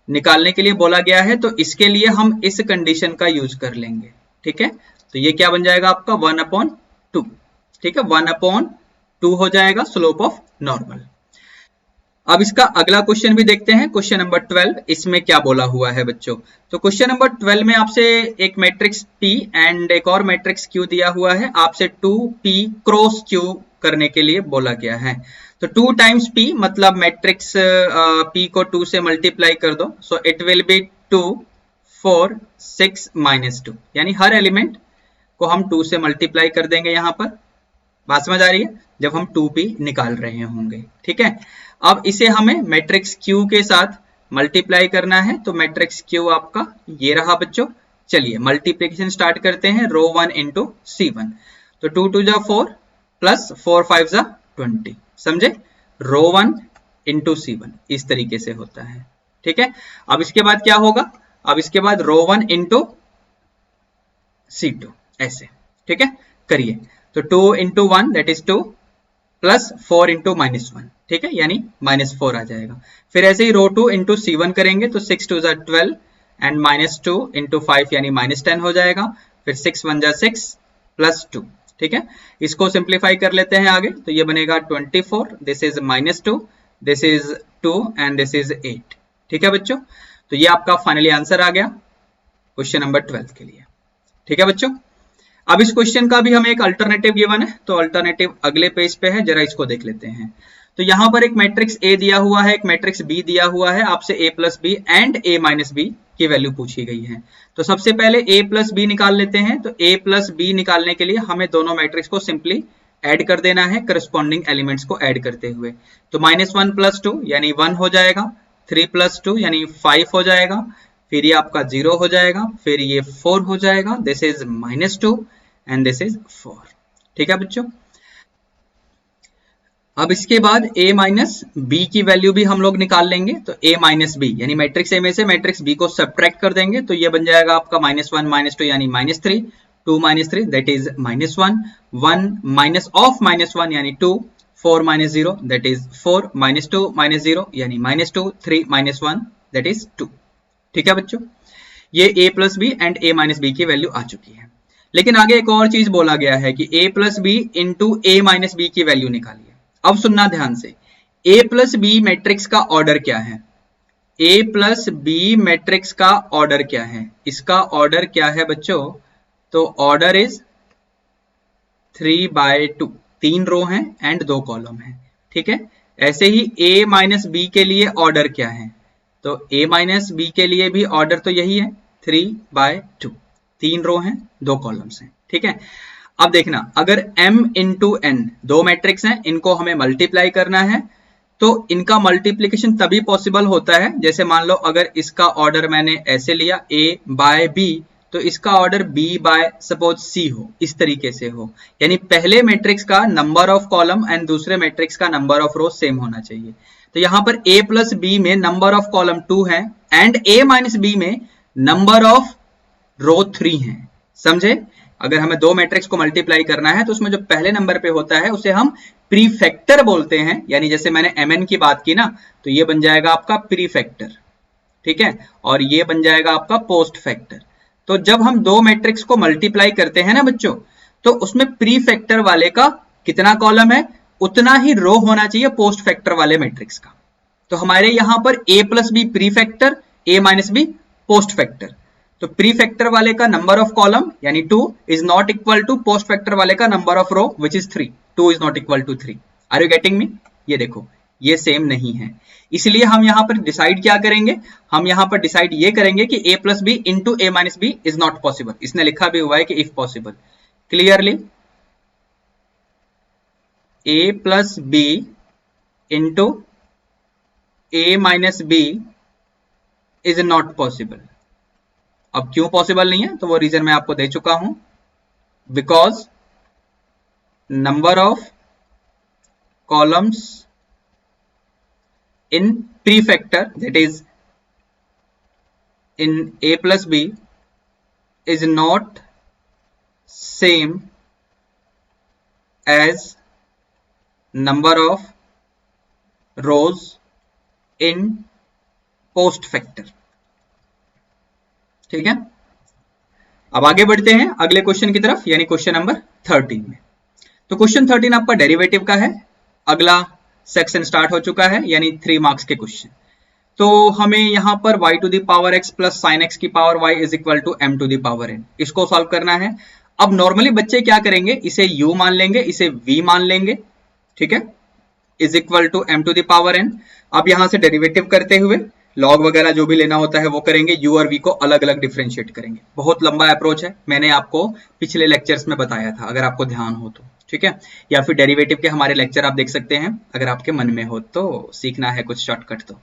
निकालने के लिए बोला गया है तो इसके लिए हम इस कंडीशन का यूज कर लेंगे, ठीक है। तो ये क्या बन जाएगा आपका 1/2, ठीक है, 1/2 हो जाएगा स्लोप ऑफ नॉर्मल। अब इसका अगला क्वेश्चन भी देखते हैं, क्वेश्चन नंबर 12। इसमें क्या बोला हुआ है बच्चों, तो क्वेश्चन नंबर 12 में आपसे एक मैट्रिक्स P एंड एक और मैट्रिक्स Q दिया हुआ है, आपसे 2P क्रॉस Q करने के लिए बोला गया है। तो 2 टाइम्स P मतलब मैट्रिक्स P को 2 से मल्टीप्लाई कर दो, सो इट विल बी 2 4 6 -2 यानी हर एलिमेंट को हम 2 से मल्टीप्लाई कर देंगे। यहाँ पर बात समझ आ रही है, जब हम 2P निकाल रहे होंगे, ठीक है। अब इसे हमें मैट्रिक्स Q के साथ मल्टीप्लाई करना है, तो मैट्रिक्स Q आपका ये रहा बच्चों। चलिए मल्टीप्लिकेशन स्टार्ट करते हैं, रो 1 इंटू C1। तो 2 2 जा 4 प्लस 4 5 जा 20, समझे, रो 1 इंटू C1 इस तरीके से होता है, ठीक है। अब इसके बाद क्या होगा, अब इसके बाद रो 1 इंटू C2 ऐसे, ठीक है, करिए। तो 2 into 1 that is 2 plus 4 into -1, ठीक है, यानी -4 आ जाएगा। फिर ऐसे ही रो 2 इंटू C1 करेंगे तो 6 2 जा 12 एंड -2 इंटू 5 यानी -10 हो जाएगा। फिर 6 1 जा 6 प्लस 2, ठीक है। इसको सिंप्लीफाई कर लेते हैं आगे, तो ये बनेगा 24, this is -2, this is 2 and this is 8, ठीक है बच्चों। तो ये आपका फाइनली आंसर आ गया क्वेश्चन नंबर 12 के लिए, ठीक है बच्चों। अब इस क्वेश्चन का भी हमें एक अल्टरनेटिव गिवन है, तो अल्टरनेटिव अगले पेज पे है, जरा इसको देख लेते हैं। तो यहाँ पर एक मैट्रिक्स A दिया हुआ है, एक मैट्रिक्स B दिया हुआ है, आपसे A plus B and A minus B की वैल्यू पूछी गई है। तो सबसे पहले A प्लस बी निकाल लेते हैं। तो A प्लस बी निकालने के लिए हमें दोनों मैट्रिक्स को सिंपली ऐड कर देना है, करस्पॉन्डिंग एलिमेंट्स को ऐड करते हुए। तो -1 प्लस 2 यानी 1 हो जाएगा, 3 प्लस 2 यानी 5 हो जाएगा, फिर ये आपका 0 हो जाएगा, फिर ये 4 हो जाएगा, this is -2 and this is 4, ठीक है बच्चों। अब इसके बाद A माइनस बी की वैल्यू भी हम लोग निकाल लेंगे। तो A माइनस बी यानी मैट्रिक्स A में से मैट्रिक्स B को सब्ट्रैक्ट कर देंगे, तो ये बन जाएगा आपका -1 -2 यानी -3, 2 -3 दैट इज -1, 1 माइनस ऑफ -1 यानी 2, 4 -0 दैट इज 4, -2 -0 यानी -2, 3 -1 दैट इज 2, ठीक है बच्चों। ये A plus B and A minus B की वैल्यू आ चुकी है। लेकिन आगे एक और चीज बोला गया है कि A plus B into A minus B की वैल्यू निकालिए। अब सुनना ध्यान से, A प्लस बी मैट्रिक्स का ऑर्डर क्या है, A प्लस बी मैट्रिक्स का ऑर्डर क्या है, इसका ऑर्डर क्या है बच्चों, तो ऑर्डर इज 3/2, 3 रो हैं एंड 2 कॉलम हैं, ठीक है। ऐसे ही A माइनस बी के लिए ऑर्डर क्या है, तो A माइनस बी के लिए भी ऑर्डर तो यही है 3/2, 3 रो हैं 2 कॉलम्स हैं, ठीक है। अब देखना, अगर m इंटू n 2 मैट्रिक्स हैं, इनको हमें मल्टीप्लाई करना है, तो इनका मल्टीप्लीकेशन तभी पॉसिबल होता है, जैसे मान लो अगर इसका ऑर्डर मैंने ऐसे लिया A बाय B, तो इसका order B by suppose C हो, इस तरीके से हो, यानी पहले मैट्रिक्स का नंबर ऑफ कॉलम एंड दूसरे मैट्रिक्स का नंबर ऑफ रो सेम होना चाहिए। तो यहाँ पर A प्लस बी में नंबर ऑफ कॉलम 2 है एंड A माइनस बी में नंबर ऑफ रो 3 हैं। समझे? अगर हमें दो मैट्रिक्स को मल्टीप्लाई करना है तो उसमें जो पहले नंबर पे होता है उसे हम प्रीफैक्टर बोलते हैं, यानी जैसे मैंने mn की बात की ना, तो ये बन जाएगा आपका प्रीफैक्टर, ठीक है, और ये बन जाएगा आपका पोस्ट फैक्टर। तो जब हम दो मैट्रिक्स को मल्टीप्लाई करते हैं ना बच्चों, तो उसमें प्रीफैक्टर वाले का कितना कॉलम है उतना ही रो होना चाहिए पोस्ट फैक्टर वाले मैट्रिक्स का। तो हमारे यहां पर a plus B prefactor, a minus B post factor. तो प्रीफैक्टर वाले का नंबर ऑफ कॉलम यानी 2 is not equal to post factor वाले का number of row which is 3। 2 is not equal to 3। Are you getting me? ये देखो ये same नहीं है, इसलिए हम यहां पर डिसाइड क्या करेंगे, हम यहां पर डिसाइड ये करेंगे कि a plus B into a minus B is not possible. इसने लिखा भी हुआ है कि if possible, clearly a plus B into a minus B is not possible. अब क्यों पॉसिबल नहीं है, तो वो रीजन मैं आपको दे चुका हूं, because number of columns in prefactor, that is in a plus b, is not same as number of rows in post factor। ठीक है, अब आगे बढ़ते हैं अगले क्वेश्चन की तरफ, यानी क्वेश्चन नंबर 13 में। तो क्वेश्चन 13 आपका डेरिवेटिव का है, अगला सेक्शन स्टार्ट हो चुका है, यानी 3 मार्क्स के क्वेश्चन। तो हमें यहां पर y to the power x plus sine x की power y is equal to m to the power n, इसको सॉल्व करना है। अब नॉर्मली बच्चे क्या करेंगे, इसे u मान लेंगे, इसे v मान लेंगे, ठीक है, is equal to m to the power n। अब यहां से डेरिवेटिव करते हुए लॉग वगैरह जो भी लेना होता है वो करेंगे, u और v को अलग अलग डिफरेंशिएट करेंगे। बहुत लंबा अप्रोच है, मैंने आपको पिछले लेक्चर्स में बताया था, अगर आपको ध्यान हो तो, ठीक है, या फिर डेरिवेटिव के हमारे लेक्चर आप देख सकते हैं अगर आपके मन में हो तो, सीखना है कुछ शॉर्टकट तो।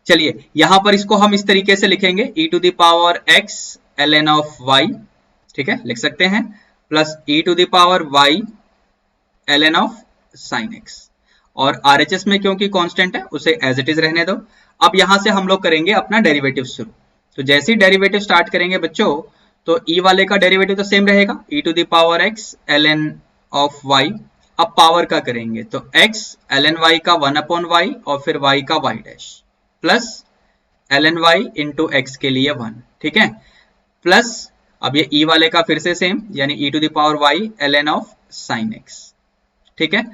चलिए यहां पर इसको हम इस तरीके से लिखेंगे, e to the power x ln of y, ठीक है, लिख सकते हैं, plus e to the power y ln of sin x, और RHS में क्योंकि कांस्टेंट है उसे एज इट इज रहने दो। अब यहां से हम लोग करेंगे अपना डेरिवेटिव शुरू। तो जैसे ही डेरिवेटिव स्टार्ट करेंगे बच्चों, तो e वाले का डेरिवेटिव तो सेम रहेगा, e to the power x ln of y। अब पावर का करेंगे तो x ln y का 1 अपॉन y और फिर y का y dash, plus ln y into x के लिए 1, ठीक है, प्लस अब ये e वाले का फिर से सेम, यानी e to the power y ln of sin x, ठीक है।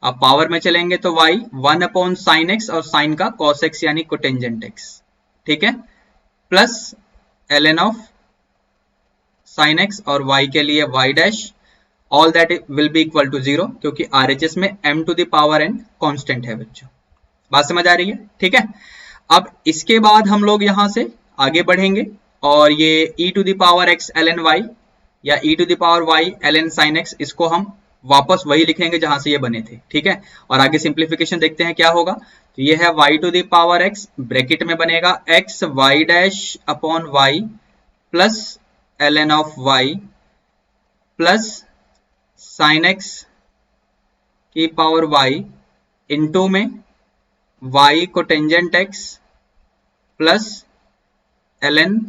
अब पावर में चलेंगे तो y 1 अपॉन sin x और sin का cos x यानी कोटेंजेंट x, ठीक है, plus ln of sin x और y के लिए y dash, all that will be equal to 0, क्योंकि RHS में m to the power n constant है बच्चों। बात समझ आ रही है? ठीक है। अब इसके बाद हम लोग यहां से आगे बढ़ेंगे और ये e to the power x ln y या e to the power y ln sin x, इसको हम वापस वही लिखेंगे जहां से ये बने थे, ठीक है, और आगे सिंप्लीफिकेशन देखते हैं क्या होगा। तो ये है y to the power x, bracket में बनेगा x y dash upon y plus ln of y plus sin x की पावर y इंटू में y cotangent x plus ln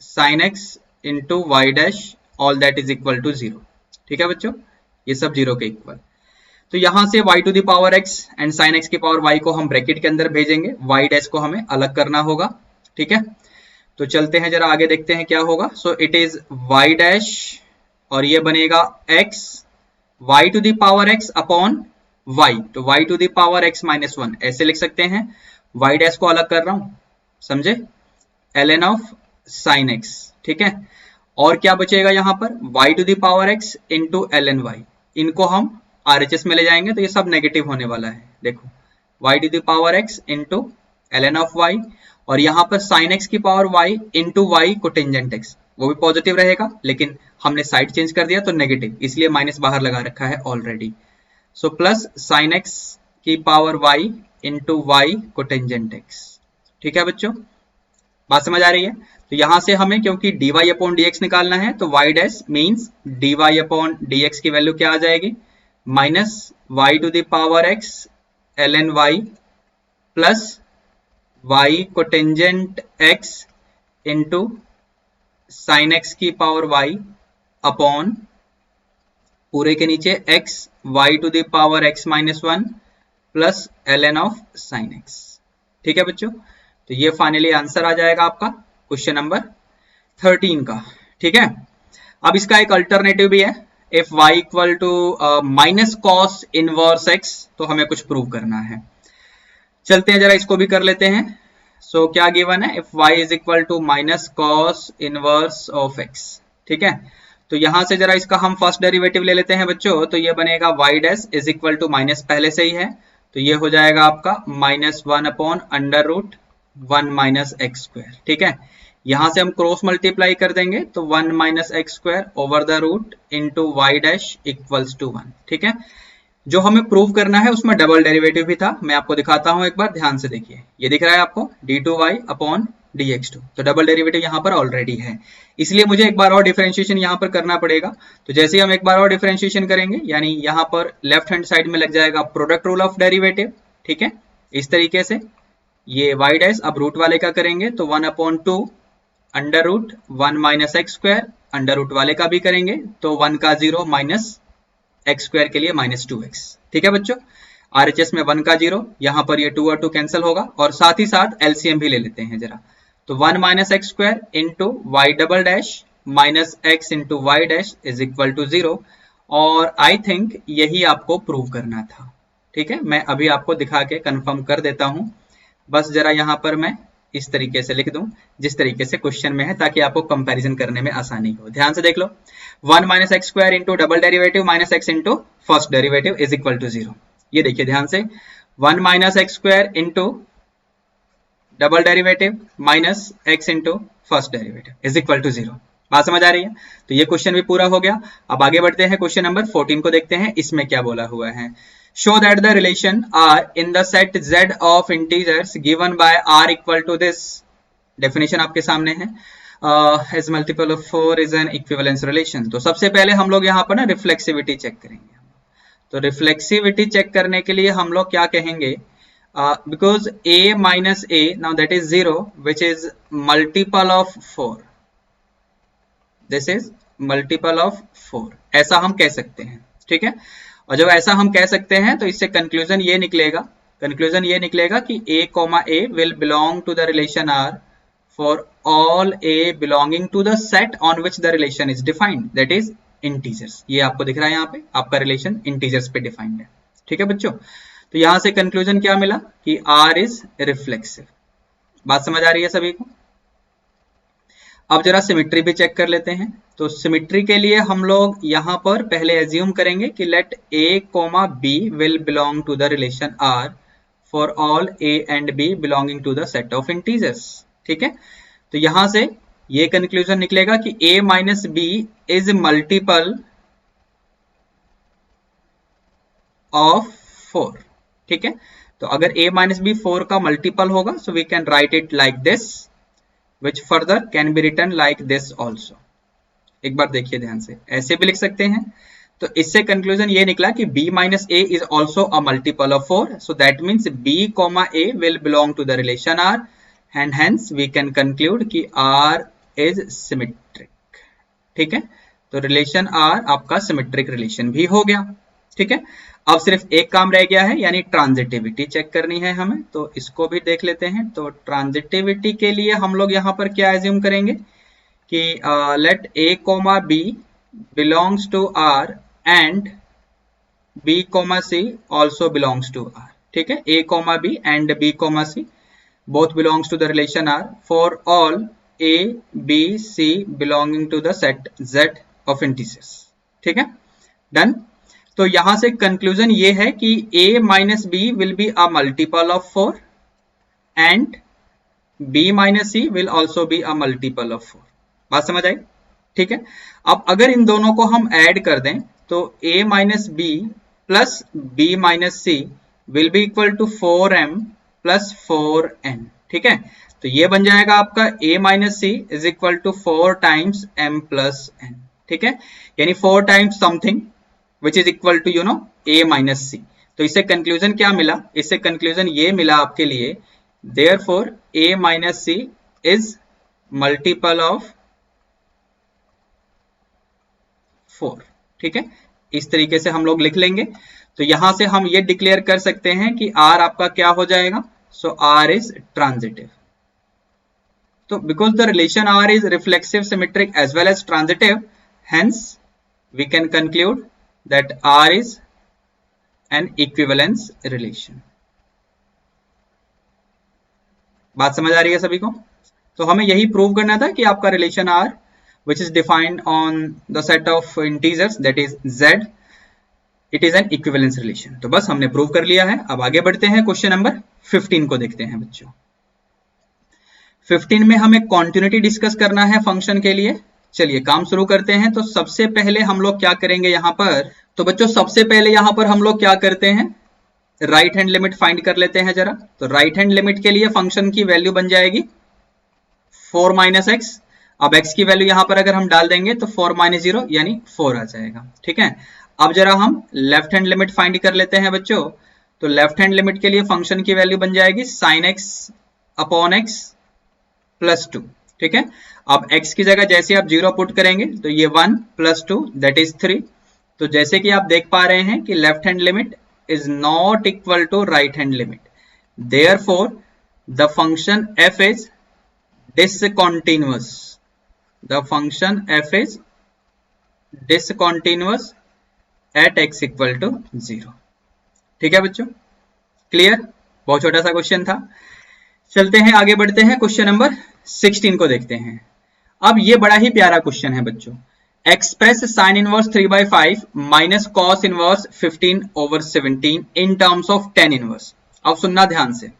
sin x into y dash, all that is equal to 0, ठीक है बच्चों, ये सब 0 के इक्वल। तो यहां से y to the power x and sin x की पावर y को हम ब्रैकेट के अंदर भेजेंगे, y डैश को हमें अलग करना होगा, ठीक है। तो चलते हैं जरा आगे देखते हैं क्या होगा। So it is y dash और ये बनेगा x y to the power x upon y, तो y to the power x minus 1 ऐसे लिख सकते हैं, y डैश को अलग कर रहा हूं, समझे, ln ऑफ sin x, ठीक है। और क्या बचेगा यहाँ पर y to the power x into ln y, इनको हम RHS में ले जाएंगे तो ये सब नेगेटिव होने वाला है, देखो y to the power x into ln of y, और यहाँ पर sin x की power y into y cotangent x, वो भी पॉजिटिव रहेगा, लेकिन हमने साइड चेंज कर दिया तो नेगेटिव, इसलिए माइनस बाहर लगा रखा है already. So plus sin x की power y into y cotangent x, ठीक है बच्चों, बात समझ आ रही है। तो यहां से हमें क्योंकि dy अपॉन dx निकालना है तो y dash means dy upon dx की वैल्यू क्या आ जाएगी, minus y to the power x ln y plus y cotangent x into sine x की पावर y अपॉन पूरे के नीचे x y to the power x minus 1 प्लस ln of sine x. ठीक है बच्चों, तो ये फाइनली आंसर आ जाएगा आपका क्वेश्चन नंबर 13 का। ठीक है, अब इसका एक अल्टरनेटिव भी है, if y equal to minus cos inverse x, तो हमें कुछ प्रूव करना है। चलते हैं जरा इसको भी कर लेते हैं। सो क्या गिवन है, if y is equal to minus cos inverse of x। ठीक है, तो यहां से जरा इसका हम फर्स्ट डेरिवेटिव ले लेते हैं बच्चों, तो ये बनेगा y dash is equal to minus पहले से ही है, तो ये हो जाएगा आपका minus 1 upon under root 1 minus x square. ठीक है, यहां से हम क्रॉस मल्टीप्लाई कर देंगे तो 1 minus x square over the root into Y dash equals to 1। ठीक है, जो हमें प्रूव करना है उसमें डबल डेरिवेटिव भी था, मैं आपको दिखाता हूं एक बार, ध्यान से देखिए। ये दिख रहा है आपको d2y अपॉन dx2, तो डबल डेरिवेटिव यहाँ पर ऑलरेडी है, इसलिए मुझे एक बार और डिफरेंशिएशन यहाँ पर करना पड़ेगा। तो जैसे ही हम एक बार और डिफरेंशिएशन करेंगे, यानी यहाँ पर लेफ्ट हैंड साइड में लग जाएगा प्रोडक्ट रूल ऑफ डेरिवेटिव। ठीक है, इस तरीके से ये y डैश अब रूट वाले का करेंगे तो 1 upon 2 under root 1 minus x square, under root वाले का भी करेंगे तो 1 का 0 माइनस एक्स स्क्वायर के लिए माइनस 2x। ठीक है बच्चों, RHS में 1 का 0, यहाँ पर ये 2 और 2 कैंसिल होगा, और साथ ही साथ LCM भी ले लेते हैं जरा, तो 1 minus x square into y double dash minus x into Y dash is equal to 0, और आई थिंक यही आपको प्रूव करना था। ठीक है, मैं अभी आपको दिखा के कंफर्म कर देता हूं, बस जरा यहाँ पर मैं इस तरीके से लिख दूं जिस तरीके से क्वेश्चन में है, ताकि आपको कंपैरिजन करने में आसानी हो। ध्यान से देख लो, 1 minus x square into double derivative minus x into first derivative is equal to 0। ये देखिए ध्यान से, 1 minus x square into double derivative minus x into first derivative is equal to 0। बात समझ आ रही है? तो ये क्वेश्चन भी पूरा हो गया। अब आगे बढ़ते हैं, क्वेश्चन नंबर 14 को देखते हैं, इसमें क्या बोला हुआ है। Show that the relation R in the set Z of integers given by R equal to this. Definition आपके सामने है, as multiple of 4 is an equivalence relation। तो सबसे पहले हम लोग यहाँ पर ना रिफ्लेक्सिविटी चेक करेंगे। तो रिफ्लेक्सिविटी चेक करने के लिए हम लोग क्या कहेंगे, because A minus A now that is 0 which is multiple of 4, this is multiple of 4, ऐसा हम कह सकते हैं। ठीक है, और जब ऐसा हम कह सकते हैं तो इससे कंक्लूजन ये निकलेगा कि a comma a will belong to the relation R for all a belonging to the set on which the relation is defined, that is integers। ये आपको दिख रहा है यहाँ पे, आपका रिलेशन इंटीजर्स पे डिफाइंड है। ठीक है बच्चों, तो यहां से कंक्लूजन क्या मिला कि R इज रिफ्लेक्सिव। बात समझ आ रही है सभी को? अब जरा सिमेट्री भी चेक कर लेते हैं। तो सिमेट्री के लिए हम लोग यहाँ पर पहले एज्यूम करेंगे कि let a comma b will belong to the relation R for all a and b belonging to the set of integers. ठीक है, तो यहां से ये कंक्लूजन निकलेगा कि a minus b is multiple of 4। ठीक है, तो अगर a माइनस b 4 का मल्टीपल होगा, so we can write it like this, which further can be written like this also। एक बार देखिए ध्यान से, ऐसे भी लिख सकते हैं। तो इससे कंक्लूजन ये निकला कि b minus a is also a multiple of 4, so that means b comma a will belong to the relation R, and hence we can conclude कि R is symmetric। ठीक है, तो रिलेशन R आपका symmetric relation भी हो गया। ठीक है, अब सिर्फ एक काम रह गया है, यानी ट्रांजिटिविटी चेक करनी है हमें, तो इसको भी देख लेते हैं। तो ट्रांजिटिविटी के लिए हम लोग यहाँ पर क्या एज्यूम करेंगे कि let a comma b belongs to R and b comma c also belongs to R। ठीक है, a comma b and b comma c both belongs to the relation R for all a b c belonging to the set Z of integers. ठीक है, done. तो यहां से conclusion ये है कि a minus b will be a multiple of 4 and b minus c will also be a multiple of 4। बात समझ आई? ठीक है, अब अगर इन दोनों को हम ऐड कर दें तो a minus b plus b minus c will be equal to 4m plus 4n। ठीक है, तो ये बन जाएगा आपका a minus c is equal to 4 times m plus n। ठीक है, यानी 4 times something which is equal to a minus c। तो इससे कंक्लूजन क्या मिला? इससे कंक्लूजन ये मिला आपके लिए, therefore a minus c is multiple of 4। ठीक है, इस तरीके से हम लोग लिख लेंगे। तो यहां से हम ये डिक्लेयर कर सकते हैं कि R आपका क्या हो जाएगा, सो R इज ट्रांजिटिव। तो because the relation R is reflexive, symmetric as well as transitive, hence we can conclude that R is an equivalence relation। बात समझ आ रही है सभी को? तो हमें यही प्रूव करना था कि आपका relation R which is defined on the set of integers that is Z, it is an equivalence relation। तो बस हमने प्रूव कर लिया है। अब आगे बढ़ते हैं, क्वेश्चन नंबर 15 को देखते हैं बच्चों। 15 में हमें कॉन्टिन्यूटी डिस्कस करना है फंक्शन के लिए। चलिए काम शुरू करते हैं। तो सबसे पहले हम लोग क्या करेंगे यहाँ पर, तो बच्चों सबसे पहले यहाँ पर हम लोग क्या करते हैं, राइट हैंड लिमिट फाइंड कर लेते हैं जरा। तो राइट हैंड लिमिट के लिए फंक्शन की वैल्यू बन जाएगी 4 माइनस एक्स। अब x की वैल्यू यहाँ पर अगर हम डाल देंगे तो 4 माइनस 0 यानी 4 आ जाएगा। ठीक है, अब जरा हम लेफ्ट हैंड लिमिट फाइंड कर लेते हैं बच्चों। तो लेफ्ट हैंड लिमिट के लिए फंक्शन की वैल्यू बन जाएगी sine x upon x plus 2। ठीक है, अब x की जगह जैसे आप 0 पुट करेंगे तो ये 1 प्लस 2 दैट इज 3। तो जैसे कि आप देख पा रहे हैं कि left hand limit is not equal to right hand limit, therefore the function f is discontinuous. The function f is discontinuous at x equal to 0। ठीक है बच्चों, क्लियर? बहुत छोटा सा क्वेश्चन था। चलते हैं आगे बढ़ते हैं, क्वेश्चन नंबर 16 को देखते हैं। अब ये बड़ा ही प्यारा क्वेश्चन है बच्चों। Express sign inverse 3/5 minus cos inverse 15/17 in terms of tan inverse. अब सुनना ध्यान से,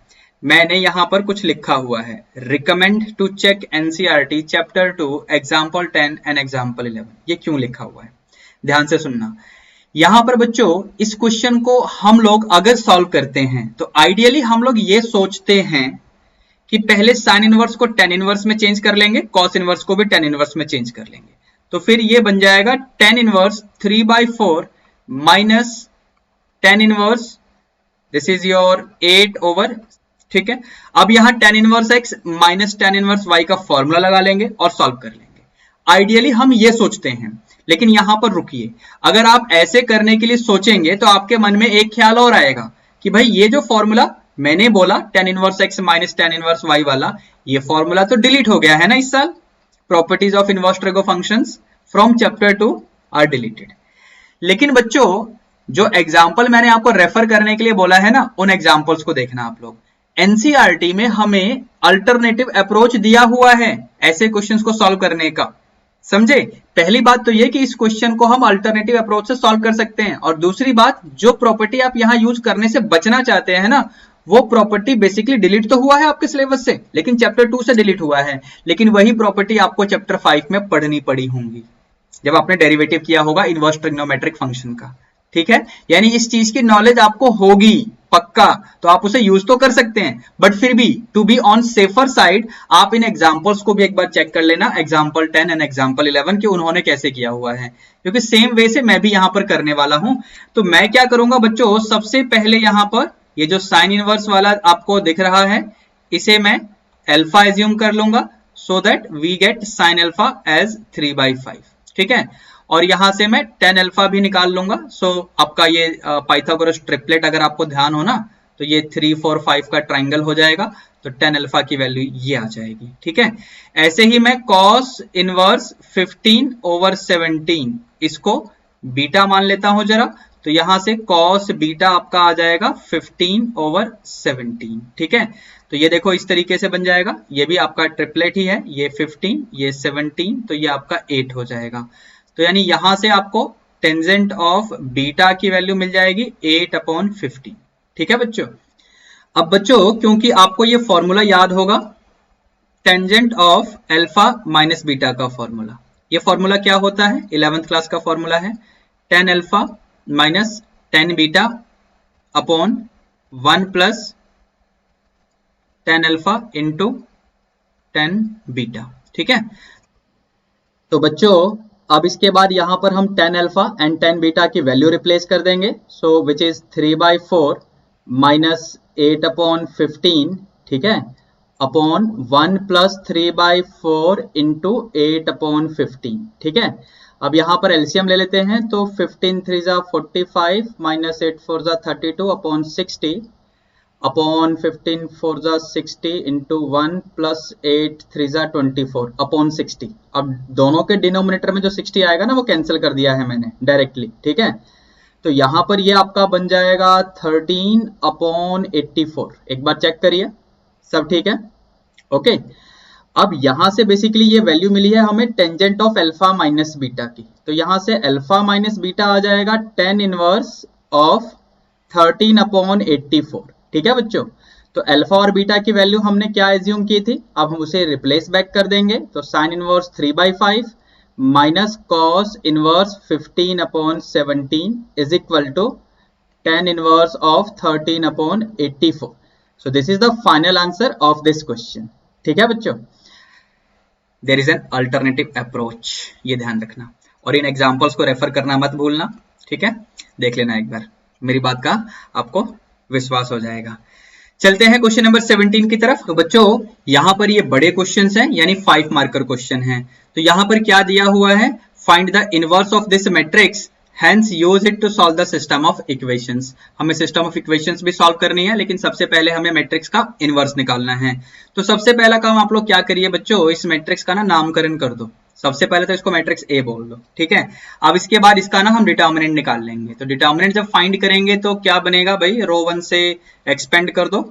मैंने यहां पर कुछ लिखा हुआ है, recommend to check NCERT chapter 2 example 10 and example 11। ये क्यों लिखा हुआ है, ध्यान से सुनना। यहां पर बच्चों इस क्वेश्चन को हम लोग अगर सॉल्व करते हैं तो आइडियली हम लोग ये सोचते हैं कि पहले साइन इनवर्स को टेन इनवर्स में चेंज कर लेंगे, कॉस इनवर्स को भी टेन इनवर्स में चेंज कर लेंगे। तो फिर ये बन जाएगा tan inverse 3/4 minus tan inverse, this is your 8/। ठीक है, अब यहां tan inverse x minus tan inverse y का फॉर्मूला लगा लेंगे और सॉल्व कर लेंगे। आइडियली हम ये सोचते हैं, लेकिन यहां पर रुकिए, अगर आप ऐसे करने के लिए सोचेंगे तो आपके मन में एक ख्याल और आएगा कि भाई ये जो फॉर्मूला मैंने बोला tan inverse x minus tan inverse y वाला, ये फॉर्मूला तो डिलीट हो गया है ना इस साल। Properties of inverse trigo functions from chapter 2 are deleted. लेकिन बच्चों जो एग्जाम्पल मैंने आपको रेफर करने के लिए बोला है ना, उन एग्जाम्पल्स को देखना आप लोग। एनसीईआरटी में हमें अल्टरनेटिव अप्रोच दिया हुआ है ऐसे क्वेश्चंस को सॉल्व करने का, समझे? पहली बात तो ये कि इस क्वेश्चन को हम अल्टरनेटिव अप्रोच से सॉल्व कर सकते हैं, और दूसरी बात जो प्रॉपर्टी आप यहां यूज करने से बचना चाहते हैं ना, वो प्रॉपर्टी बेसिकली डिलीट तो हुआ है आपके सिलेबस से, लेकिन चैप्टर 2 से डिलीट हुआ है। लेकिन वही प्रॉपर्टी आपको चैप्टर 5 में पढ़नी पड़ी होंगी जब आपने डेरिवेटिव किया होगा इनवर्स ट्रिग्नोमेट्रिक फंक्शन का। ठीक है, यानी इस चीज की नॉलेज आपको होगी पक्का, तो आप उसे यूज तो कर सकते हैं, बट फिर भी to be on safer side आप इन एग्जांपल्स को भी एक बार चेक कर लेना, एग्जांपल 10 एंड एग्जांपल 11 कि उन्होंने कैसे किया हुआ है, क्योंकि सेम वे से मैं भी यहां पर करने वाला हूं। तो मैं क्या करूंगा बच्चों, सबसे पहले यहां पर ये जो साइन इनवर्स वाला आपको दिख रहा है इसे मैं अल्फा एज्यूम कर लूंगा, so that we get sine alpha as 3/5। ठीक है, और यहां से मैं tan अल्फा भी निकाल लूंगा। सो आपका ये पाइथागोरस ट्रिपलेट अगर आपको ध्यान हो ना, तो ये 3 4 5 का ट्राइंगल हो जाएगा, तो tan अल्फा की वैल्यू ये आ जाएगी। ठीक है, ऐसे ही मैं cos इनवर्स 15/17 इसको बीटा मान लेता हूं जरा, तो यहां से cos बीटा आपका आ जाएगा 15/17। ठीक है, तो ये देखो इस तरीके से बन जाएगा, ये भी आपका ट्रिपलेट ही है, ये 15 ये 17, तो ये आपका 8 हो जाएगा। तो यानी यहां से आपको टेंजेंट ऑफ बीटा की वैल्यू मिल जाएगी 8/15। ठीक है बच्चों, अब बच्चों क्योंकि आपको ये फॉर्मूला याद होगा tangent of alpha minus beta का फॉर्मूला, ये फॉर्मूला क्या होता है, 11th क्लास का फॉर्मूला है, tan alpha minus tan beta upon 1 plus tan alpha into tan beta. ठीक है, तो बच्चों अब इसके बाद यहां पर हम tan alpha and tan beta की वैल्यू रिप्लेस कर देंगे, सो विच इज 3/4 माइनस 8/15। ठीक है, अपॉन 1 प्लस 3/4 इंटू 8/15। ठीक है, अब यहाँ पर एलसीएम ले लेते हैं, तो 15 3 जा 45 माइनस 8 4 जा 32 अपॉन 60 अपॉन 15 4 जा 60 इंटू 1 प्लस 8 3 जा 24 अपॉन 60। अब दोनों के डिनोमिनेटर में जो 60 आएगा ना वो कैंसिल कर दिया है मैंने डायरेक्टली, ठीक है। तो यहाँ पर ये आपका बन जाएगा 13 अपॉन 84। एक बार चेक करिए, सब ठीक है, ओके। अब यहां से बेसिकली ये वैल्यू मिली है हमें tangent of alpha minus beta की, तो यहां से अल्फा माइनस बीटा आ जाएगा 10 इनवर्स ऑफ 13 अपॉन 84, ठीक है बच्चों। तो अल्फा और बीटा की वैल्यू हमने क्या एज्यूम की थी, अब हम उसे रिप्लेस बैक कर देंगे, तो sine inverse 3/5 minus cos inverse 15 upon 17 is equal to 10 inverse of 13 upon 84। So this is the final answer of this question, ठीक है बच्चों। There is an alternative approach, ये ध्यान रखना, और इन एग्जांपल्स को रेफर करना मत भूलना, ठीक है। देख लेना एक बार, मेरी बात का आपको विश्वास हो जाएगा। चलते हैं क्वेश्चन नंबर 17 की तरफ। तो बच्चों यहां पर ये बड़े क्वेश्चंस हैं, यानी 5 मार्कर क्वेश्चन हैं। तो यहां पर क्या दिया हुआ है, find the inverse of this matrix Hence use it to solve the system of equations। हमें सिस्टम ऑफ इक्वेशंस भी सॉल्व करनी है, लेकिन सबसे पहले हमें मैट्रिक्स का इनवर्स निकालना है। तो सबसे पहला काम आप लोग क्या करिए बच्चों, इस मैट्रिक्स का ना नामकरण कर दो। सबसे पहले तो इसको मैट्रिक्स ए बोल दो, ठीक है। अब इसके बाद इसका ना हम डिटर्मिनेंट निकाल लेंगे। तो डिटर्मिनेंट जब फाइंड करेंगे तो क्या बनेगा भाई, रो 1 से एक्सपेंड कर दो।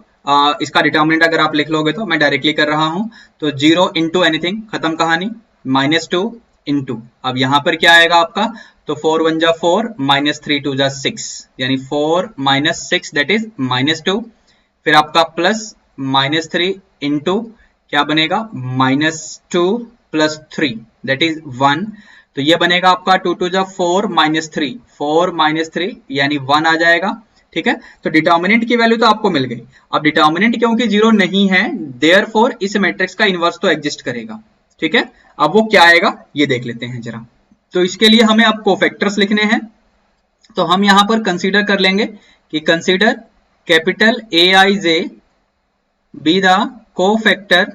इसका डिटर्मिनेंट अगर आप लिख लोगे तो मैं डायरेक्टली कर रहा हूं, तो 0 इंटू एनीथिंग, खत्म कहानी, -2 इंटू, अब यहां पर क्या आएगा आपका, तो 4 1 जा 4 -3 2 जा 6, यानी 4 - 6 दैट इज -2। फिर आपका प्लस -3 इंटू क्या बनेगा, -2 + 3 दैट इज 1। तो ये बनेगा आपका 2 2 जा 4 -3, 4 - 3 यानी 1 आ जाएगा, ठीक है। तो डिटर्मिनेंट की वैल्यू तो आपको मिल गई। अब डिटर्मिनेंट क्योंकि 0 नहीं है, देयरफॉर इस मैट्रिक्स का इनवर्स तो एग्जिस्ट करेगा, ठीक है। अब वो क्या आएगा ये देख लेते हैं जरा। तो इसके लिए हमें अब कोफैक्टर्स लिखने हैं। तो हम यहां पर कंसीडर कर लेंगे कि consider capital Aij be the cofactor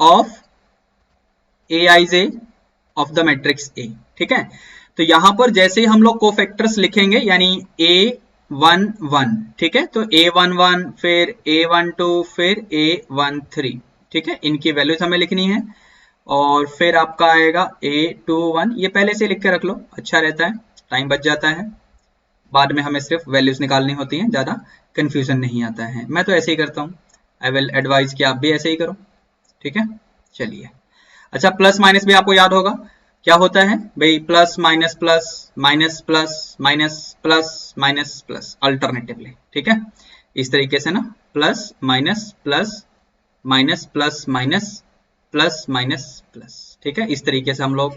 of Aij of the matrix A, ठीक है। तो यहां पर जैसे ही हम लोग कोफैक्टर्स लिखेंगे, यानी A11, ठीक है, तो A11 फिर A12 फिर A13, ठीक है, इनकी वैल्यूज हमें लिखनी है। और फिर आपका आएगा A21, ये पहले से लिख के रख लो, अच्छा रहता है, टाइम बच जाता है, बाद में हमें सिर्फ वैल्यूज निकालनी होती हैं, ज्यादा कंफ्यूजन नहीं आता है। मैं तो ऐसे ही करता हूँ, आई विल एडवाइज कि आप भी ऐसे ही करो, ठीक है। चलिए, अच्छा प्लस माइनस भी आपको याद होगा क्या होता है भाई, plus minus plus minus plus minus plus minus plus alternatively, ठीक है। इस तरीके से ना, plus minus plus minus plus minus plus minus plus, ठीक है। इस तरीके से हम लोग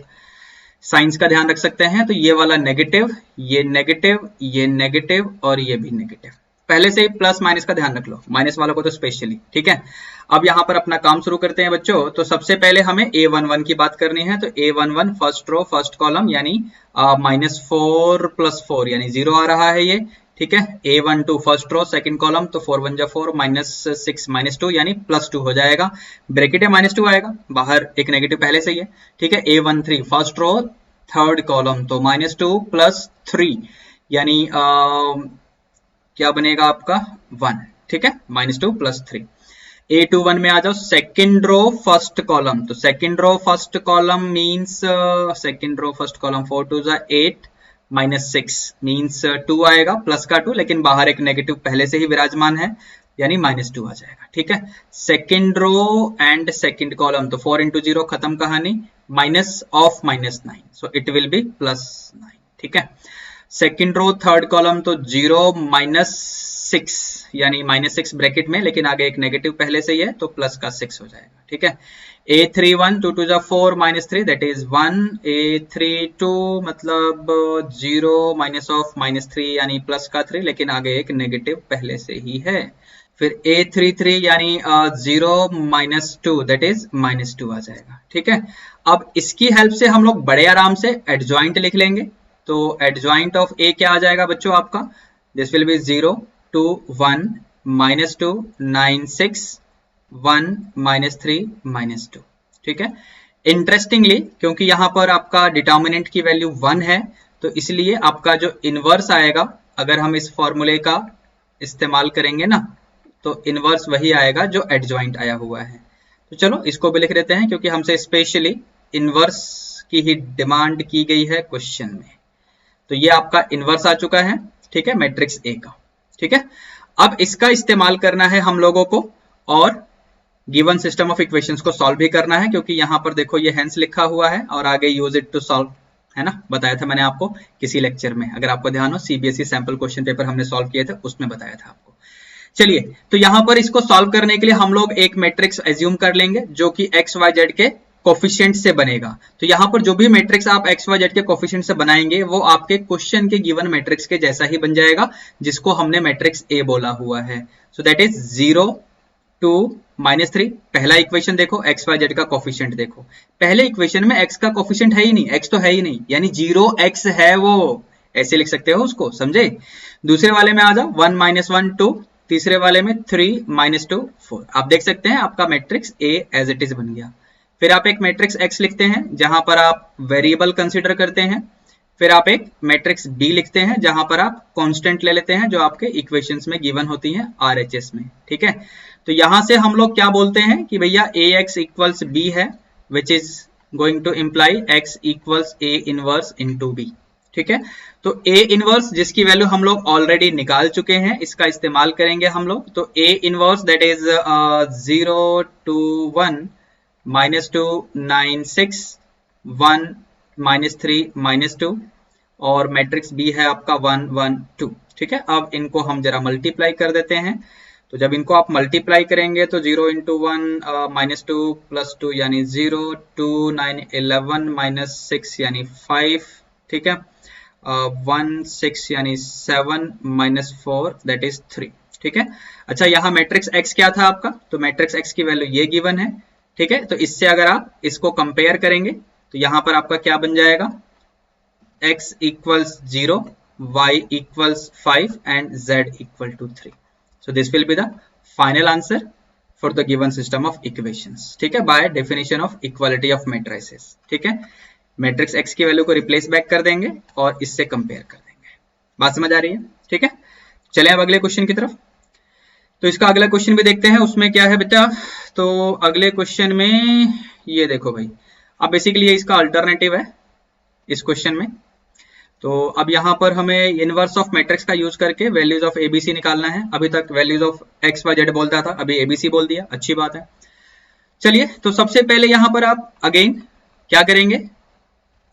साइंस का ध्यान रख सकते हैं। तो ये वाला नेगेटिव, ये नेगेटिव, ये नेगेटिव और ये भी नेगेटिव, पहले से ही प्लस माइनस का ध्यान रख लो, माइनस वालों को तो स्पेशली, ठीक है। अब यहाँ पर अपना काम शुरू करते हैं बच्चों। तो सबसे पहले हमें A11 की बात करनी है। तो A11 first row first column, यानी -4 + 4 यानी 0 आ रहा है ये, ठीक है। A12 first row second column, तो 4 1 जा 4 -6 -2 यानी +2 हो जाएगा, ब्रैकेट में -2 आएगा, बाहर एक नेगेटिव पहले से ही है, ठीक है। A13 first row third column, तो -2 + 3 यानी क्या बनेगा आपका 1, ठीक है, -2 + 3। A21 में आ जाओ, सेकंड रो फर्स्ट कॉलम, तो second row first column means second row first column 4 2 जा 8 -6 मींस 2 आएगा, प्लस का 2, लेकिन बाहर एक नेगेटिव पहले से ही विराजमान है, यानी -2 आ जाएगा, ठीक है। Second row and second column, तो 4 × 0 खत्म कहानी, minus of -9, so it will be +9, ठीक है। सेकंड रो थर्ड कॉलम, तो 0 -6 यानी -6 ब्रैकेट में, लेकिन आगे एक नेगेटिव पहले से ही है, तो प्लस का 6 हो जाएगा, ठीक है। A31 2 2 जा 4 -3 दैट इज 1, A32 मतलब 0 माइनस ऑफ -3 यानी प्लस का 3, लेकिन आगे एक नेगेटिव पहले से ही है। फिर A33 यानी 0 -2 दैट इज -2 आ जाएगा, ठीक है। अब इसकी हेल्प से हम लोग बड़े आराम से एडजॉइंट लिख लेंगे। तो एडजॉइंट ऑफ A क्या आ जाएगा बच्चों आपका, दिस विल बी 0 2 1 -2 9 6 1 -3 -2, ठीक है। इंटरेस्टिंगली क्योंकि यहाँ पर आपका डिटर्मिनेंट की वैल्यू 1 है, तो इसलिए आपका जो इनवर्स आएगा, अगर हम इस फॉर्मूले का इस्तेमाल करेंगे ना, तो इनवर्स वही आएगा जो एडजॉइंट आया हुआ है। तो चलो इसको भी लिख देते हैं क्योंकि हमसे स्पेशली इनवर्स की ही डिमांड की गई है क्वेश्चन में। तो ये आपका इनवर्स आ चुका है, ठीक है, मैट्रिक्स ए का। ठीक है, अब इसका इस्तेमाल करना है हम लोगों को और गिवन सिस्टम ऑफ इक्वेशंस को सॉल्व भी करना है, क्योंकि यहाँ पर देखो ये हेंस लिखा हुआ है और आगे यूज इट टू सॉल्व, है ना, बताया था मैंने आपको किसी लेक्चर में, अगर आपको ध्यान हो सीबीएसई सैंपल क्वेश्चन पेपर हमने सॉल्व किए थे उसमें बताया था आपको। चलिए, तो यहाँ पर इसको सॉल्व करने के लिए हम लोग एक मैट्रिक्स एज्यूम कर लेंगे जो कि एक्स वाई जेड के कोफिशिएंट से बनेगा। तो यहाँ पर जो भी मैट्रिक्स आप एक्स वाई जेड के कोफिशिएंट से बनाएंगे वो आपके क्वेश्चन के गिवन मैट्रिक्स के जैसा ही बन जाएगा, जिसको हमने मैट्रिक्स ए बोला हुआ है। सो दैट इज 0 2 -3। पहला इक्वेशन देखो, एक्स वाई जेड का कोफिशिएंट देखो, पहले इक्वेशन में एक्स का कोफिशिएंट है ही नहीं, एक्स तो है ही नहीं, यानी 0x है, वो ऐसे लिख सकते हो उसको, समझे। दूसरे वाले में आ जाओ, 1 -1 2, तीसरे वाले में 3 -2 4। आप देख सकते हैं आपका matrix A as it is बन गया। फिर आप एक मैट्रिक्स एक्स लिखते हैं जहां पर आप वेरिएबल कंसीडर करते हैं। फिर आप एक मैट्रिक्स बी लिखते हैं जहां पर आप कांस्टेंट ले लेते हैं जो आपके इक्वेशंस में गिवन होती हैं आरएचएस में। ठीक है, तो यहां से हम लोग क्या बोलते हैं कि भैया ए एक्स इक्वल्स बी है, which is going to imply x equals A inverse into B. ठीक है, तो ए इनवर्स जिसकी वैल्यू हम लोग ऑलरेडी निकाल चुके हैं, इसका इस्तेमाल करेंगे हम लोग। तो ए इनवर्स दैट इज 0 2 1 -2 9 6 1 -3 -2 और मैट्रिक्स बी है आपका 1 1 2। ठीक है, अब इनको हम जरा मल्टीप्लाई कर देते हैं। तो जब इनको आप मल्टीप्लाई करेंगे तो 0 × 1 -2 + 2 यानी 0 2 9 11 -6 यानी 5। ठीक है, 1 6 यानी 7 -4 दैट इज 3। ठीक है, अच्छा यहाँ मैट्रिक्स एक्स क्या था आपका, तो मैट्रिक्स एक्स की वैल्यू ये गिवन है। ठीक है, तो इससे अगर आप इसको कंपेयर करेंगे तो यहाँ पर आपका क्या बन जाएगा, x equals 0, y equals 5 and z equal to 3. So this will be the final answer for the given system of equations. ठीक है, by definition of equality of matrices. ठीक है, मैट्रिक्स x की वैल्यू को रिप्लेस बैक कर देंगे और इससे कंपेयर कर देंगे। बात समझ आ रही है? ठीक है, चले अब अगले क्वेश्चन की तरफ। तो इसका अगला क्वेश्चन भी देखते हैं, उसमें क्या है बेटा। तो अगले क्वेश्चन में ये देखो भाई, अब बेसिकली ये इसका अल्टरनेटिव है इस क्वेश्चन में। तो अब यहाँ पर हमें इनवर्स ऑफ मैट्रिक्स का यूज करके वैल्यूज ऑफ एबीसी निकालना है। अभी तक values of x y z बोलता था, अभी एबीसी बोल दिया, अच्छी बात है। चलिए, तो सबसे पहले यहाँ पर आप अगेन क्या करेंगे,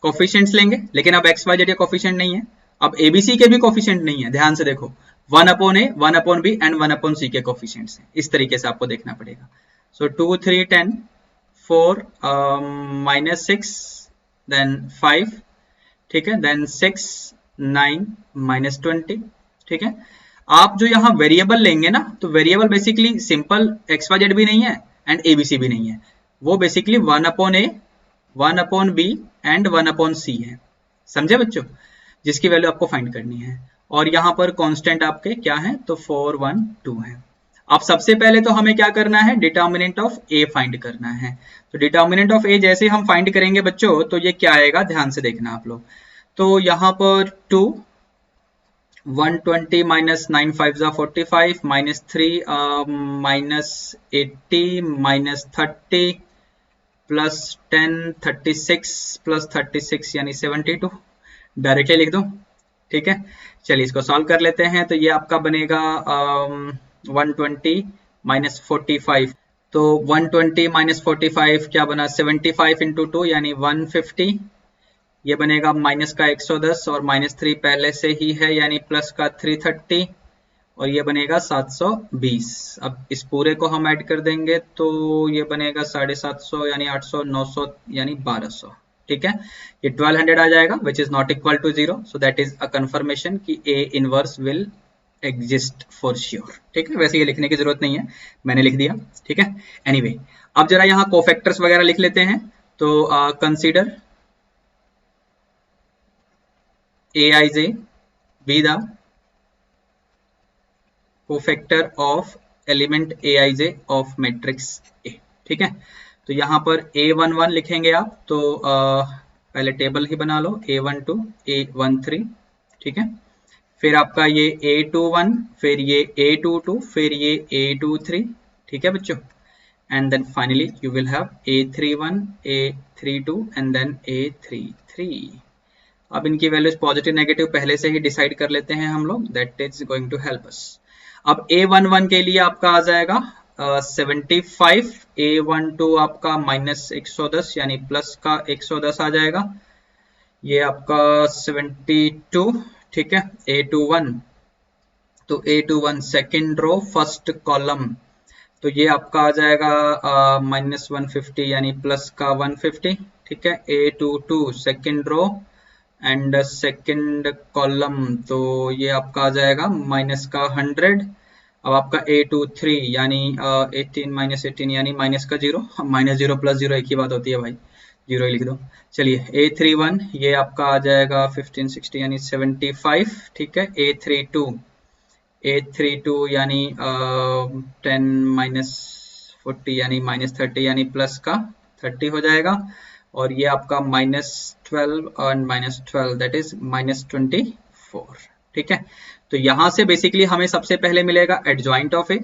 कोफिशिएंट्स लेंगे, लेकिन अब एक्स वाई जेड का कोफिशिएंट नहीं है, अब एबीसी के भी कोफिशिएंट नहीं है। ध्यान से देखो, 1/a 1/b एंड 1/c के कोफिशिएंट्स हैं। इस तरीके से आपको देखना पड़ेगा। सो 2 3 10 4 -6 देन 5, ठीक है, देन 6 9 -20। ठीक है, आप जो यहाँ वेरिएबल लेंगे ना, तो variable basically simple x y z भी नहीं है एंड एबीसी भी नहीं है, वो basically 1/a 1/b and 1/c है। समझे बच्चों, जिसकी वैल्यू आपको फाइंड करनी है। और यहाँ पर कांस्टेंट आपके क्या है, तो 4 1 2 है। अब सबसे पहले तो हमें क्या करना है, डिटर्मिनेंट ऑफ ए फाइंड करना है। तो डिटर्मिनेंट ऑफ ए जैसे हम फाइंड करेंगे बच्चों, तो ये क्या आएगा, ध्यान से देखना आप लोग। तो यहाँ पर 2 120 -9 5 45 -3 -80 -30 + 10 36 + 36 यानी 72। डायरेक्टली लिख दूं, ठीक है। चलिए इसको सॉल्व कर लेते हैं। तो ये आपका बनेगा 120 - 45। तो 120 - 45 क्या बना, 75 × 2 यानी 150। ये बनेगा माइनस का 110 और -3 पहले से ही है यानी प्लस का 330 और ये बनेगा 720। अब इस पूरे को हम ऐड कर देंगे तो ये बनेगा 750 यानी 800 900 यानी 1200। ठीक है, ये 1200 आ जाएगा which is not equal to 0। So that is a confirmation कि A inverse will exist for sure. ठीक है, वैसे ये लिखने की जरूरत नहीं है, मैंने लिख दिया। ठीक है, एनीवे अब जरा यहाँ कोफैक्टर्स वगैरह लिख लेते हैं। तो consider Aij be the cofactor of element Aij of matrix A। ठीक है, तो यहाँ पर A11 लिखेंगे आप, तो पहले टेबल ही बना लो, A12 A13, ठीक है। फिर आपका ये A21, फिर ये A22, फिर ये A23, ठीक है बच्चों। And then finally you will have A31, A32 and then A33। अब इनकी वैल्यूज पॉजिटिव नेगेटिव पहले से ही डिसाइड कर लेते हैं हम लोग, that is going to help us. अब A11 के लिए आपका आ जाएगा 75, A12 आपका -110 यानी प्लस का 110 आ जाएगा, ये आपका 72, ठीक है। A21, तो A21 second row first column, तो ये आपका आ जाएगा -150 यानी प्लस का 150, ठीक है। A22 second row and second column, तो ये आपका आ जाएगा माइनस का 100। अब आपका A23 यानी 18 -18 यानी माइनस का 0, -0 + 0 एक ही बात होती है भाई, 0 ही लिख दो। चलिए A31 ये आपका आ जाएगा 15 60 यानी 75, ठीक है। A32 यानी 10 - 40 यानी -30 यानी प्लस का 30 हो जाएगा, और ये आपका -12 और -12 दैट इज -24, ठीक है। तो यहां से बेसिकली हमें सबसे पहले मिलेगा एडजॉइंट ऑफ ए,